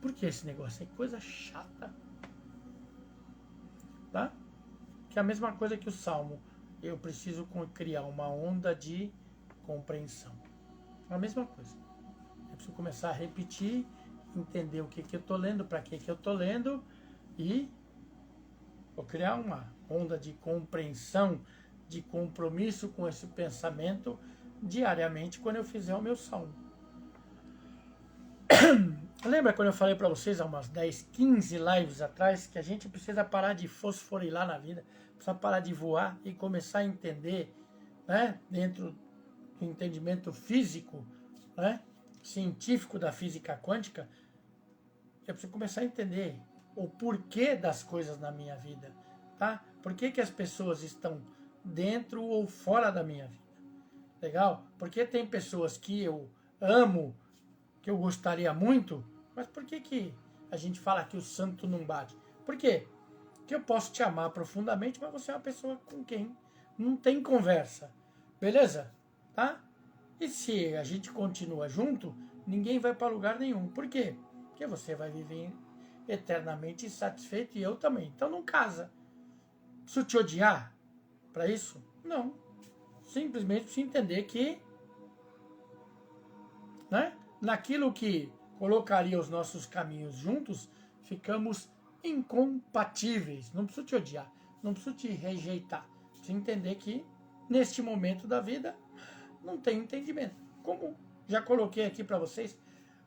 Speaker 1: Por que esse negócio? É coisa chata. Tá? Que é a mesma coisa que o Salmo. Eu preciso criar uma onda de compreensão. É a mesma coisa. Eu preciso começar a repetir, entender o que eu estou lendo, para que eu estou lendo e vou criar uma onda de compreensão, de compromisso com esse pensamento diariamente quando eu fizer o meu salmo. Lembra quando eu falei para vocês há umas 10, 15 lives atrás que a gente precisa parar de fosforilar na vida, precisa parar de voar e começar a entender, né, dentro do entendimento físico, né, científico da física quântica, eu preciso começar a entender o porquê das coisas na minha vida, tá? Por que que as pessoas estão dentro ou fora da minha vida? Legal? Porque tem pessoas que eu amo, que eu gostaria muito, mas por que que a gente fala que o santo não bate? Por quê? Porque eu posso te amar profundamente, mas você é uma pessoa com quem não tem conversa. Beleza? Tá? E se a gente continua junto, ninguém vai para lugar nenhum. Por quê? Porque você vai viver eternamente insatisfeito e eu também. Então não casa. Preciso te odiar para isso? Não. Simplesmente preciso entender que, né, naquilo que colocaria os nossos caminhos juntos, ficamos incompatíveis. Não preciso te odiar, não preciso te rejeitar. Preciso entender que, neste momento da vida, não tem entendimento. Como já coloquei aqui para vocês,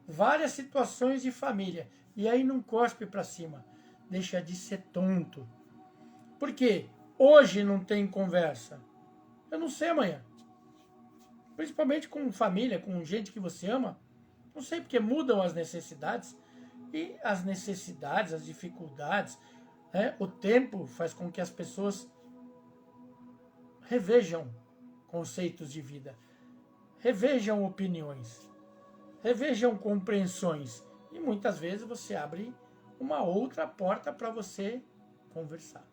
Speaker 1: várias situações de família. E aí não cospe para cima. Deixa de ser tonto. Por quê? Hoje não tem conversa. Eu não sei amanhã. Principalmente com família, com gente que você ama. Não sei, porque mudam as necessidades. E as necessidades, as dificuldades, né? O tempo faz com que as pessoas revejam conceitos de vida. Revejam opiniões. Revejam compreensões. E muitas vezes você abre uma outra porta para você conversar.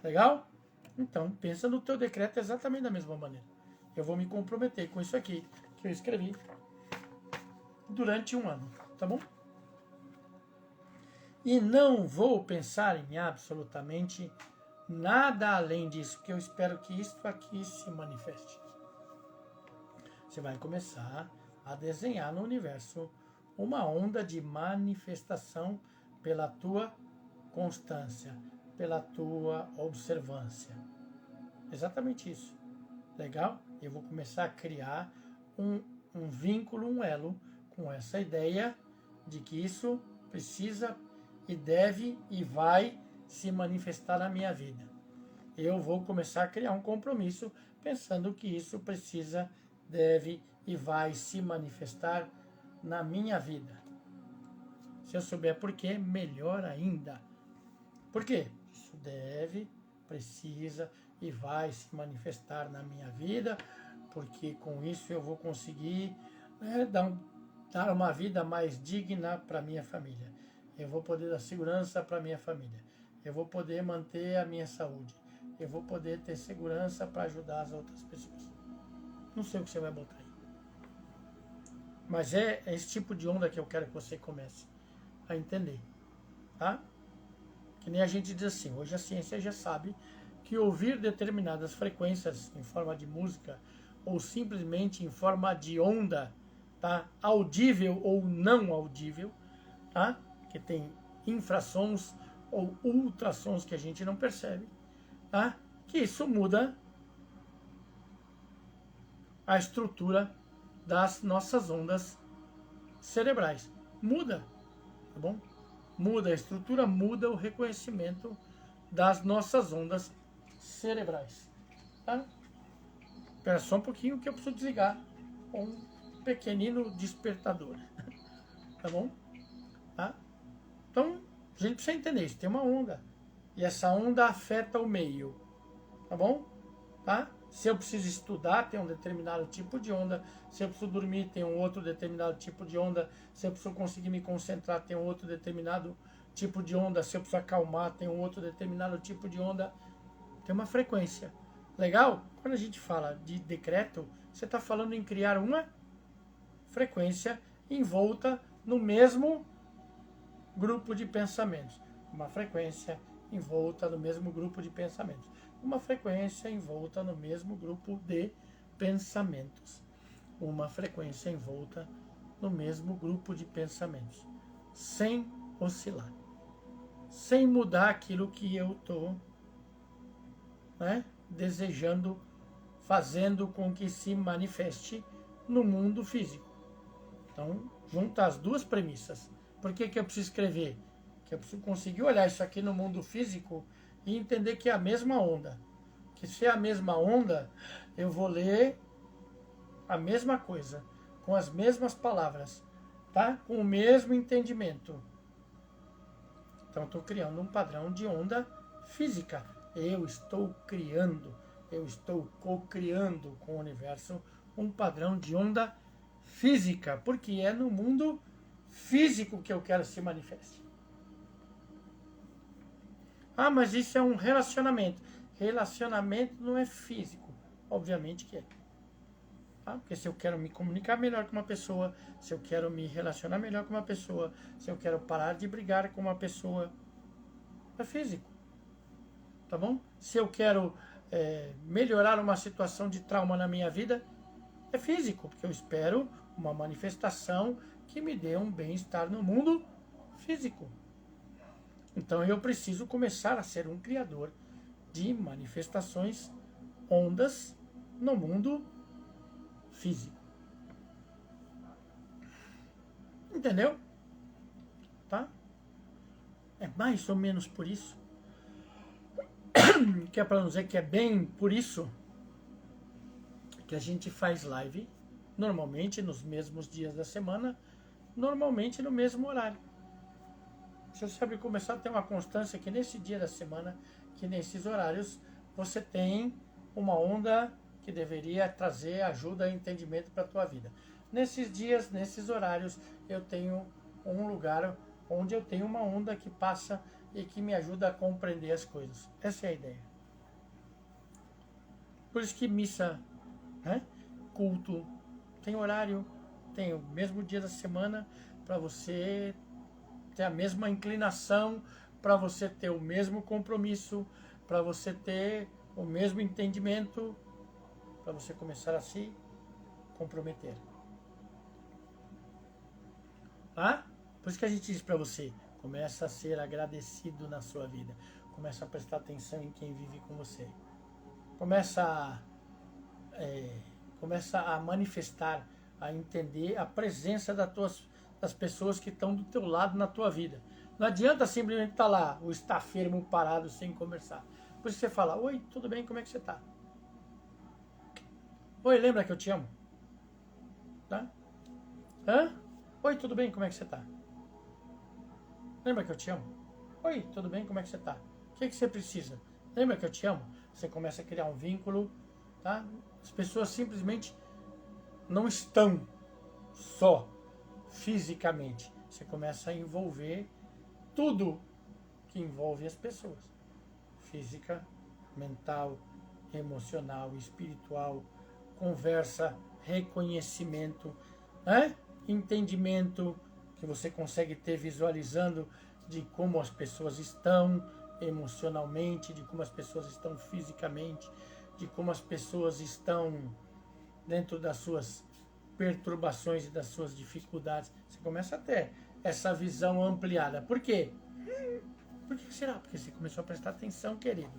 Speaker 1: Legal? Então, pensa no teu decreto exatamente da mesma maneira. Eu vou me comprometer com isso aqui, que eu escrevi durante um ano, tá bom? E não vou pensar em absolutamente nada além disso, porque eu espero que isto aqui se manifeste. Você vai começar a desenhar no universo uma onda de manifestação pela tua constância, pela tua observância. Exatamente isso. Legal? Eu vou começar a criar um vínculo, um elo com essa ideia de que isso precisa e deve e vai se manifestar na minha vida. Eu vou começar a criar um compromisso pensando que isso precisa, deve e vai se manifestar na minha vida. Se eu souber por quê, melhor ainda. Por quê? Isso deve, precisa e vai se manifestar na minha vida, porque com isso eu vou conseguir, né, dar uma vida mais digna para minha família. Eu vou poder dar segurança para minha família. Eu vou poder manter a minha saúde. Eu vou poder ter segurança para ajudar as outras pessoas. Não sei o que você vai botar aí. Mas é esse tipo de onda que eu quero que você comece a entender. Tá? Que nem a gente diz assim, hoje a ciência já sabe que ouvir determinadas frequências em forma de música ou simplesmente em forma de onda, tá? Audível ou não audível, tá? Que tem infrassons ou ultrassons que a gente não percebe, tá? Que isso muda a estrutura das nossas ondas cerebrais. Muda, tá bom? Muda a estrutura, muda o reconhecimento das nossas ondas cerebrais. Tá? Espera só um pouquinho que eu preciso desligar um pequenino despertador. Tá bom? Tá? Então, a gente precisa entender isso. Tem uma onda. E essa onda afeta o meio. Tá bom? Tá? Se eu preciso estudar, tem um determinado tipo de onda. Se eu preciso dormir, tem um outro determinado tipo de onda. Se eu preciso conseguir me concentrar, tem um outro determinado tipo de onda. Se eu preciso acalmar, tem um outro determinado tipo de onda. Tem uma frequência. Legal? Quando a gente fala de decreto, você está falando em criar uma frequência envolta no mesmo grupo de pensamentos. Uma frequência envolta no mesmo grupo de pensamentos. Uma frequência envolta no mesmo grupo de pensamentos. Uma frequência envolta no mesmo grupo de pensamentos. Sem oscilar. Sem mudar aquilo que eu estou, né, desejando, fazendo com que se manifeste no mundo físico. Então, junta as duas premissas. Por que eu preciso escrever? Que eu preciso conseguir olhar isso aqui no mundo físico e entender que é a mesma onda. Que se é a mesma onda, eu vou ler a mesma coisa, com as mesmas palavras, tá? Com o mesmo entendimento. Então, estou criando um padrão de onda física. eu estou criando, eu estou co-criando com o universo um padrão de onda física, porque é no mundo físico que eu quero se manifeste. Ah, mas isso é um relacionamento. Relacionamento não é físico. Obviamente que é. Tá? Porque se eu quero me comunicar melhor com uma pessoa, se eu quero me relacionar melhor com uma pessoa, se eu quero parar de brigar com uma pessoa, é físico. Tá bom? Se eu quero melhorar uma situação de trauma na minha vida, é físico, porque eu espero uma manifestação que me dê um bem-estar no mundo físico. Então eu preciso começar a ser um criador de manifestações, ondas no mundo físico. Entendeu? Tá? É mais ou menos por isso. Que é para não dizer que é bem por isso que a gente faz live, normalmente nos mesmos dias da semana, normalmente no mesmo horário. Você sabe começar a ter uma constância que nesse dia da semana, que nesses horários, você tem uma onda que deveria trazer ajuda e entendimento para a tua vida. Nesses dias, nesses horários, eu tenho um lugar onde eu tenho uma onda que passa e que me ajuda a compreender as coisas. Essa é a ideia. Por isso que missa, né? Culto, tem horário, tem o mesmo dia da semana para você ter a mesma inclinação, para você ter o mesmo compromisso, para você ter o mesmo entendimento, para você começar a se comprometer. Tá? Por isso que a gente diz para você, começa a ser agradecido na sua vida, começa a prestar atenção em quem vive com você, começa a manifestar, a entender a presença das pessoas que estão do teu lado na tua vida. Não adianta simplesmente estar lá, ou estar firme, parado, sem conversar. Por isso você fala, oi, tudo bem, como é que você está? Oi, lembra que eu te amo? Tá? Hã? Oi, tudo bem, como é que você está? Lembra que eu te amo? Oi, tudo bem, como é que você está? O que você precisa? Lembra que eu te amo? Você começa a criar um vínculo, tá? As pessoas simplesmente não estão só fisicamente. Você começa a envolver tudo que envolve as pessoas. Física, mental, emocional, espiritual, conversa, reconhecimento, né? Entendimento que você consegue ter visualizando de como as pessoas estão emocionalmente, de como as pessoas estão fisicamente, de como as pessoas estão dentro das suas perturbações e das suas dificuldades. Você começa a ter essa visão ampliada. Por quê? Por que será? Porque você começou a prestar atenção, querido.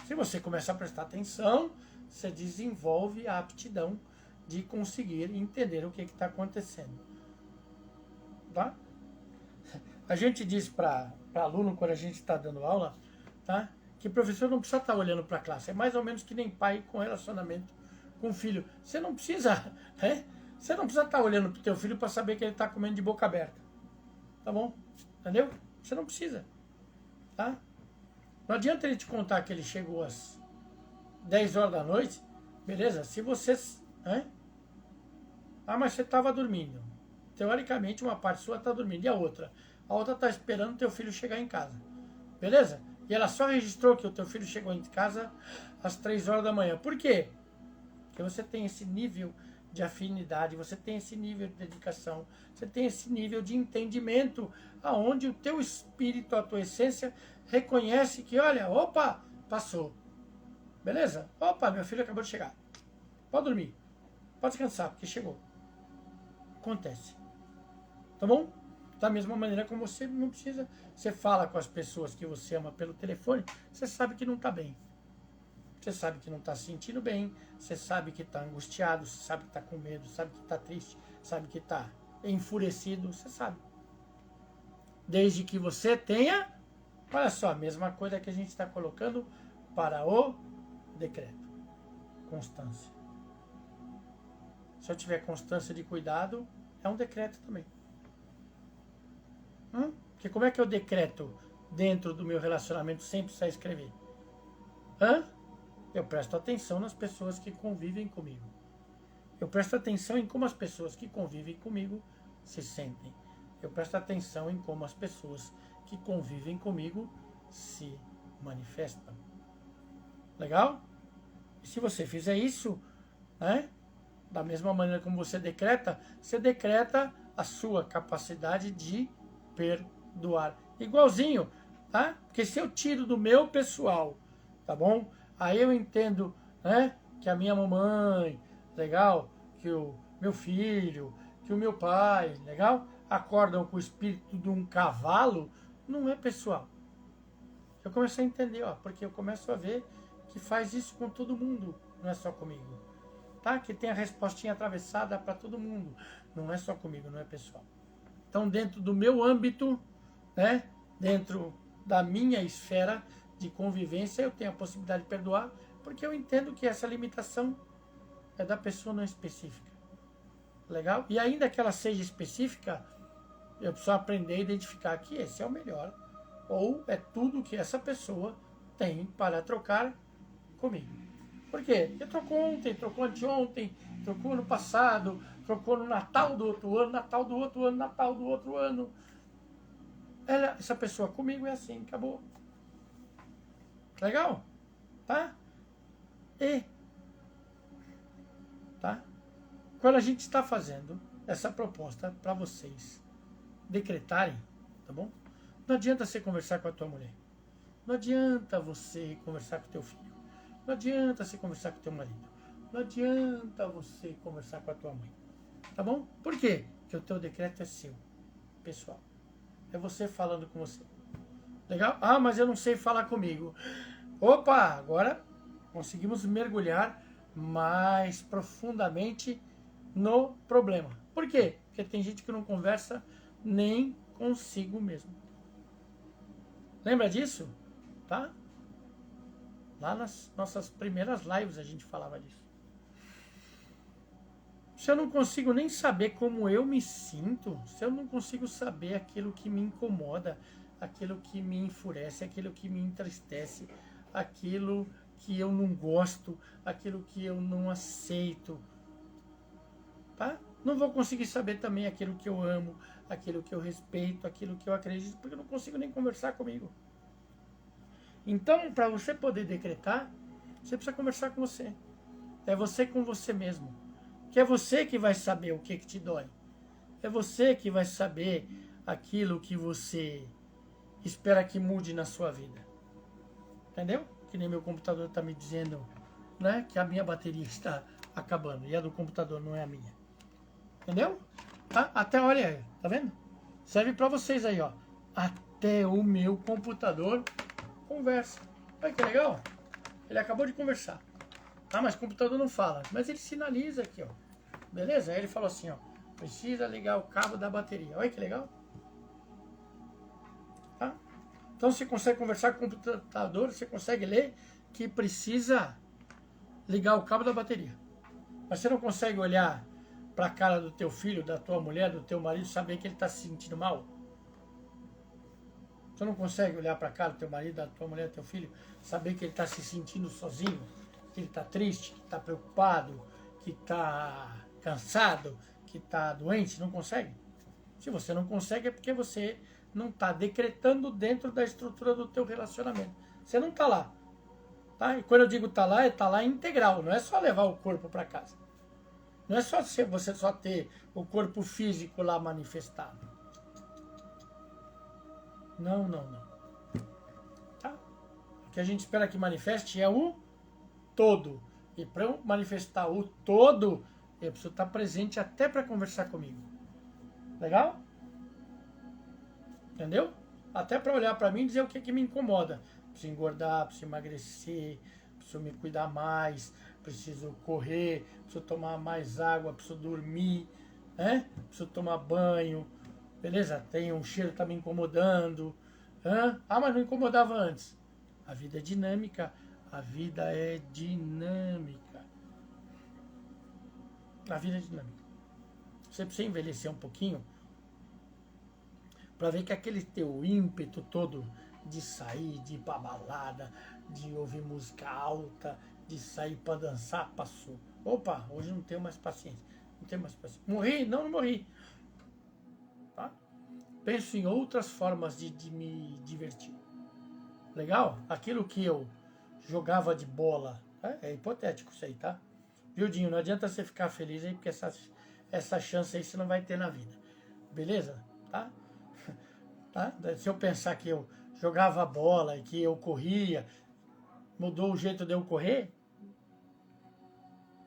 Speaker 1: Se você começar a prestar atenção, você desenvolve a aptidão de conseguir entender o que está acontecendo. Tá? A gente diz para aluno, quando a gente está dando aula, tá? Que o professor não precisa estar olhando para a classe. É mais ou menos que nem pai com relacionamento com o filho. Você não precisa, você não precisa estar olhando para o teu filho para saber que ele está comendo de boca aberta. Tá bom? Entendeu? Você não precisa. Tá? Não adianta ele te contar que ele chegou às 10 horas da noite. Beleza? Se você... Ah, mas você estava dormindo. Teoricamente, uma parte sua está dormindo. E a outra? A outra está esperando o teu filho chegar em casa. Beleza? E ela só registrou que o teu filho chegou em casa às 3 horas da manhã. Por quê? Porque você tem esse nível de afinidade, você tem esse nível de dedicação, você tem esse nível de entendimento, aonde o teu espírito, a tua essência, reconhece que, olha, opa, passou. Beleza? Opa, meu filho acabou de chegar. Pode dormir. Pode descansar, porque chegou. Acontece. Tá bom? Da mesma maneira como você não precisa, você fala com as pessoas que você ama pelo telefone, você sabe que não está bem. Você sabe que não está se sentindo bem, você sabe que está angustiado, você sabe que está com medo, sabe que está triste, sabe que está enfurecido, você sabe. Desde que você tenha, olha só, a mesma coisa que a gente está colocando para o decreto. Constância. Se eu tiver constância de cuidado, é um decreto também. Porque como é que eu decreto dentro do meu relacionamento sem precisar escrever? Hã? Eu presto atenção nas pessoas que convivem comigo. Eu presto atenção em como as pessoas que convivem comigo se sentem. Eu presto atenção em como as pessoas que convivem comigo se manifestam. Legal? E se você fizer isso, né, da mesma maneira como você decreta a sua capacidade de perdoar. Igualzinho, tá? Porque se eu tiro do meu pessoal, tá bom? Aí eu entendo, né, que a minha mamãe, legal, que o meu filho, que o meu pai, legal, acordam com o espírito de um cavalo, não é pessoal. Eu começo a entender, ó, porque eu começo a ver que faz isso com todo mundo, não é só comigo. Tá? Que tem a respostinha atravessada para todo mundo, não é só comigo, não é pessoal. Então, dentro do meu âmbito, né, dentro da minha esfera de convivência, eu tenho a possibilidade de perdoar, porque eu entendo que essa limitação é da pessoa não específica. Legal? E ainda que ela seja específica, eu preciso aprender a identificar que esse é o melhor, ou é tudo que essa pessoa tem para trocar comigo. Por quê? Porque trocou ontem, trocou anteontem, trocou no passado, trocou no Natal do outro ano, Natal do outro ano, Natal do outro ano. Essa pessoa comigo é assim, acabou. Legal? Tá? Tá? Quando a gente está fazendo essa proposta para vocês decretarem, tá bom? Não adianta você conversar com a tua mulher. Não adianta você conversar com o teu filho. Não adianta você conversar com o teu marido. Não adianta você conversar com a tua mãe. Tá bom? Por quê? Porque o teu decreto é seu, pessoal. É você falando com você. Legal? Ah, mas eu não sei falar comigo. Opa, agora conseguimos mergulhar mais profundamente no problema. Por quê? Porque tem gente que não conversa nem consigo mesmo. Lembra disso? Tá? Lá nas nossas primeiras lives a gente falava disso. Se eu não consigo nem saber como eu me sinto, se eu não consigo saber aquilo que me incomoda, aquilo que me enfurece, aquilo que me entristece, aquilo que eu não gosto, aquilo que eu não aceito, tá? Não vou conseguir saber também aquilo que eu amo, aquilo que eu respeito, aquilo que eu acredito, porque eu não consigo nem conversar comigo. Então, para você poder decretar, você precisa conversar com você. É você com você mesmo. Que é você que vai saber o que te dói. É você que vai saber aquilo que você espera que mude na sua vida. Entendeu? Que nem meu computador está me dizendo, né, que a minha bateria está acabando. E a do computador não é a minha. Entendeu? Tá? Até, olha aí, tá vendo? Serve para vocês aí, ó. Até o meu computador conversa. Olha que legal. Ele acabou de conversar. Ah, mas o computador não fala. Mas ele sinaliza aqui, ó. Beleza? Aí ele falou assim, ó. Precisa ligar o cabo da bateria. Olha que legal. Tá? Então você consegue conversar com o computador, você consegue ler que precisa ligar o cabo da bateria. Mas você não consegue olhar para a cara do teu filho, da tua mulher, do teu marido, saber que ele está se sentindo mal? Você não consegue olhar para a cara do teu marido, da tua mulher, do teu filho, saber que ele está se sentindo sozinho, que ele está triste, que está preocupado, que está cansado, que está doente? Não consegue? Se você não consegue é porque você não está decretando dentro da estrutura do teu relacionamento. Você não está lá. Tá? E quando eu digo tá lá, é tá lá integral. Não é só levar o corpo para casa. Não é só você só ter o corpo físico lá manifestado. Não, não, não. Tá? O que a gente espera que manifeste é o todo. E para eu manifestar o todo, eu preciso estar presente até para conversar comigo. Legal? Entendeu? Até para olhar para mim e dizer o que me incomoda. Preciso engordar, preciso emagrecer, preciso me cuidar mais, preciso correr, preciso tomar mais água, preciso dormir, né? Preciso tomar banho. Beleza? Tem um cheiro que está me incomodando. Ah, mas não incomodava antes. A vida é dinâmica. A vida é dinâmica. A vida é dinâmica. Você precisa envelhecer um pouquinho para ver que aquele teu ímpeto todo de sair, de ir pra balada, de ouvir música alta, de sair para dançar, passou. Opa, hoje não tenho mais paciência. Não tenho mais paciência. Morri? Não, não morri. Tá? Penso em outras formas de me divertir. Legal? Aquilo que eu jogava de bola, é hipotético isso aí, tá? Viu, Dinho? Não adianta você ficar feliz aí, porque essa chance aí você não vai ter na vida. Beleza? Tá? Tá? Se eu pensar que eu jogava bola e que eu corria, mudou o jeito de eu correr,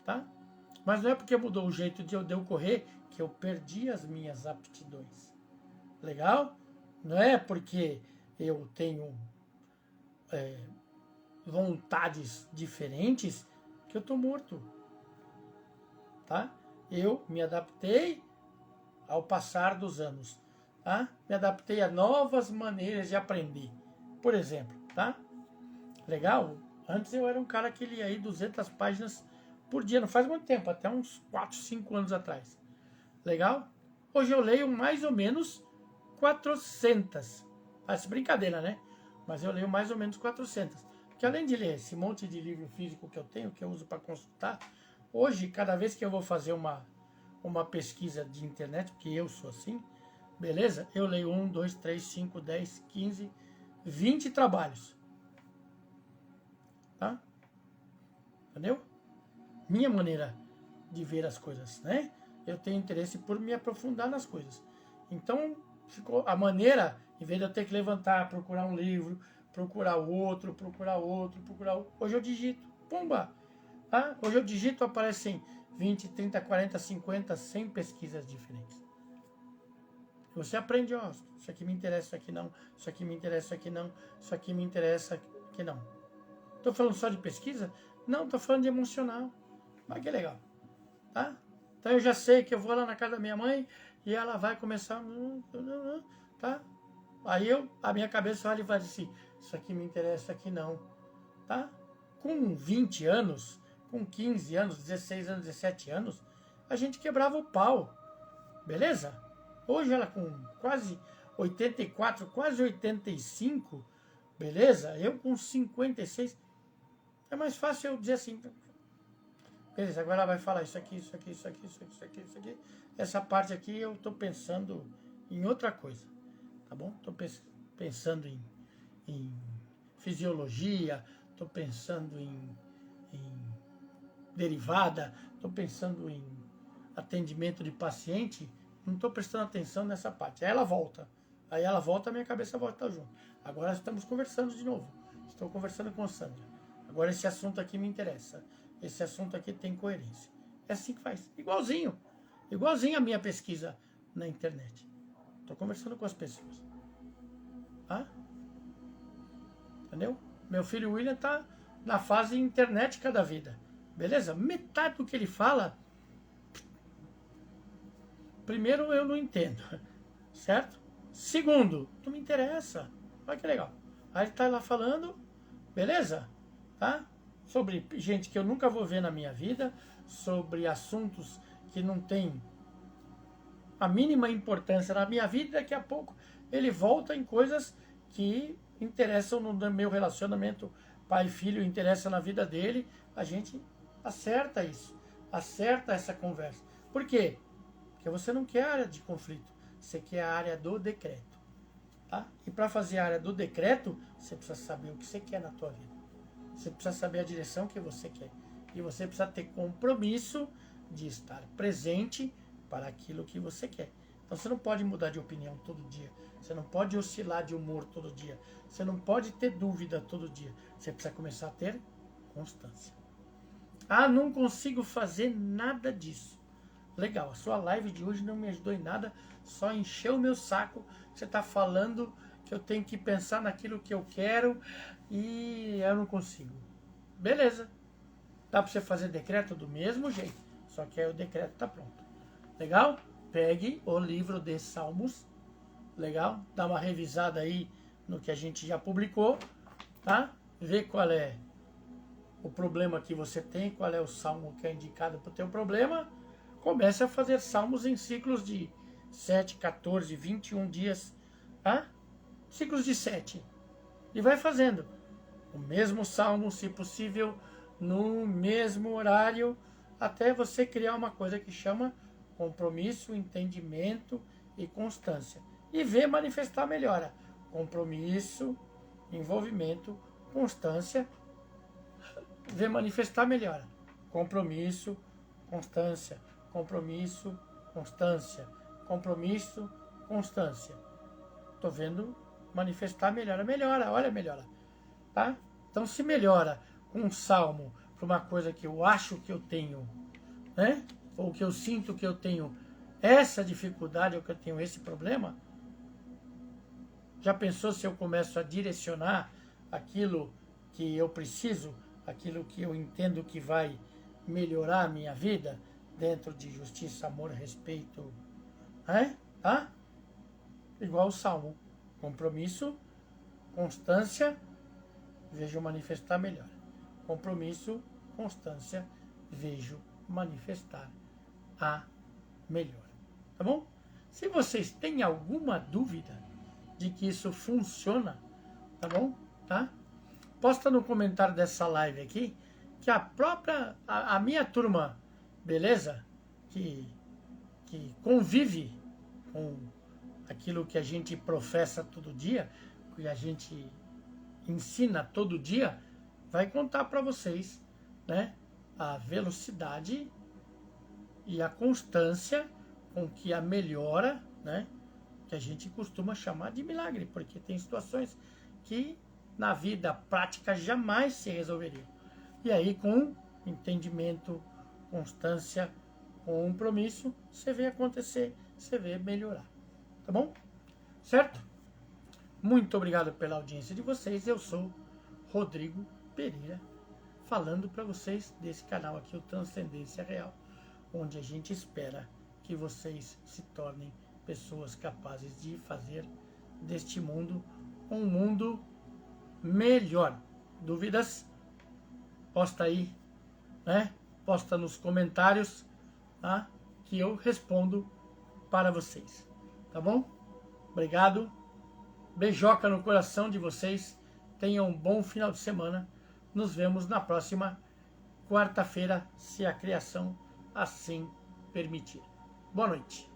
Speaker 1: tá? Mas não é porque mudou o jeito de eu correr que eu perdi as minhas aptidões. Legal? Não é porque eu tenho vontades diferentes que eu tô morto. Tá? Eu me adaptei ao passar dos anos. Tá? Me adaptei a novas maneiras de aprender. Por exemplo, tá? Legal? Antes eu era um cara que lia aí 200 páginas por dia, não faz muito tempo, até uns 4, 5 anos atrás. Legal? Hoje eu leio mais ou menos 400. Parece brincadeira, né? Mas eu leio mais ou menos 400. Porque além de ler esse monte de livro físico que eu tenho, que eu uso para consultar, hoje, cada vez que eu vou fazer uma pesquisa de internet, porque eu sou assim, beleza? Eu leio 1, 2, 3, 5, 10, 15, 20 trabalhos. Tá? Entendeu? Minha maneira de ver as coisas, né? Eu tenho interesse por me aprofundar nas coisas. Então, ficou a maneira, em vez de eu ter que levantar, procurar um livro, procurar outro. Hoje eu digito, pumba! Tá? Hoje eu digito, aparecem 20, 30, 40, 50, 100 pesquisas diferentes. Você aprende, ó, isso aqui me interessa, isso aqui não, isso aqui me interessa, isso aqui não, isso aqui me interessa, isso aqui não. Estou falando só de pesquisa? Não, estou falando de emocional. Olha que legal. Tá? Então eu já sei que eu vou lá na casa da minha mãe e ela vai começar... Tá? Aí a minha cabeça olha e vai assim, isso aqui me interessa, isso aqui não. Tá? Com 20 anos, com 15 anos, 16 anos, 17 anos, a gente quebrava o pau. Beleza? Hoje ela com quase 84, quase 85, beleza? Eu com 56... É mais fácil eu dizer assim, beleza, agora ela vai falar isso aqui, isso aqui, isso aqui, isso aqui, isso aqui, isso aqui. Essa parte aqui eu estou pensando em outra coisa, tá bom? Estou pensando em fisiologia, estou pensando em derivada, estou pensando em atendimento de paciente, não estou prestando atenção nessa parte. Aí ela volta, a minha cabeça volta junto. Agora estamos conversando de novo, estou conversando com a Sandra. Agora esse assunto aqui me interessa. Esse assunto aqui tem coerência. É assim que faz. Igualzinho. Igualzinho a minha pesquisa na internet. Estou conversando com as pessoas. Tá? Entendeu? Meu filho William está na fase internética da vida. Beleza? Metade do que ele fala, primeiro, eu não entendo. Certo? Segundo, não me interessa. Olha que legal. Aí ele está lá falando, beleza? Tá? Sobre gente que eu nunca vou ver na minha vida, sobre assuntos que não tem a mínima importância na minha vida, daqui a pouco ele volta em coisas que interessam no meu relacionamento pai e filho, interessa na vida dele, a gente acerta isso, acerta essa conversa. Por quê? Porque você não quer a área de conflito, você quer a área do decreto. Tá? E para fazer a área do decreto, você precisa saber o que você quer na tua vida. Você precisa saber a direção que você quer. E você precisa ter compromisso de estar presente para aquilo que você quer. Então você não pode mudar de opinião todo dia. Você não pode oscilar de humor todo dia. Você não pode ter dúvida todo dia. Você precisa começar a ter constância. Ah, não consigo fazer nada disso. Legal, a sua live de hoje não me ajudou em nada, só encheu o meu saco. Você está falando que eu tenho que pensar naquilo que eu quero e eu não consigo. Beleza. Dá para você fazer decreto do mesmo jeito, só que aí o decreto está pronto. Legal? Pegue o livro de Salmos. Legal? Dá uma revisada aí no que a gente já publicou, tá? Vê qual é o problema que você tem, qual é o salmo que é indicado para o teu problema. Comece a fazer salmos em ciclos de 7, 14, 21 dias, tá? Ciclos de 7. E vai fazendo o mesmo salmo, se possível, no mesmo horário, até você criar uma coisa que chama compromisso, entendimento e constância. E ver manifestar melhora. Compromisso, envolvimento, constância, ver manifestar melhora. Compromisso, constância, compromisso, constância, compromisso, constância. Tô vendo manifestar melhora, olha, melhora, tá? Então se melhora com um salmo para uma coisa que eu acho que eu tenho, né? Ou que eu sinto que eu tenho essa dificuldade ou que eu tenho esse problema, já pensou se eu começo a direcionar aquilo que eu preciso, aquilo que eu entendo que vai melhorar a minha vida, dentro de justiça, amor, respeito, né? Tá? Igual o Salmo. Compromisso, constância, vejo manifestar melhor. Compromisso, constância, vejo manifestar a melhor. Tá bom? Se vocês têm alguma dúvida de que isso funciona, tá bom? Tá? Posta no comentário dessa live aqui que a minha turma, beleza? Que convive com aquilo que a gente professa todo dia, que a gente ensina todo dia, vai contar para vocês, né, a velocidade e a constância com que a melhora, né, que a gente costuma chamar de milagre, porque tem situações que na vida prática jamais se resolveriam. E aí, com entendimento, constância, compromisso, você vê acontecer, você vê melhorar. Tá bom? Certo? Muito obrigado pela audiência de vocês. Eu sou Rodrigo Pereira, falando para vocês desse canal aqui, o Transcendência Real, onde a gente espera que vocês se tornem pessoas capazes de fazer deste mundo um mundo melhor. Dúvidas? Posta aí, né? Posta nos comentários, tá? Que eu respondo para vocês. Tá bom? Obrigado. Beijoca no coração de vocês. Tenham um bom final de semana. Nos vemos na próxima quarta-feira, se a criação assim permitir. Boa noite.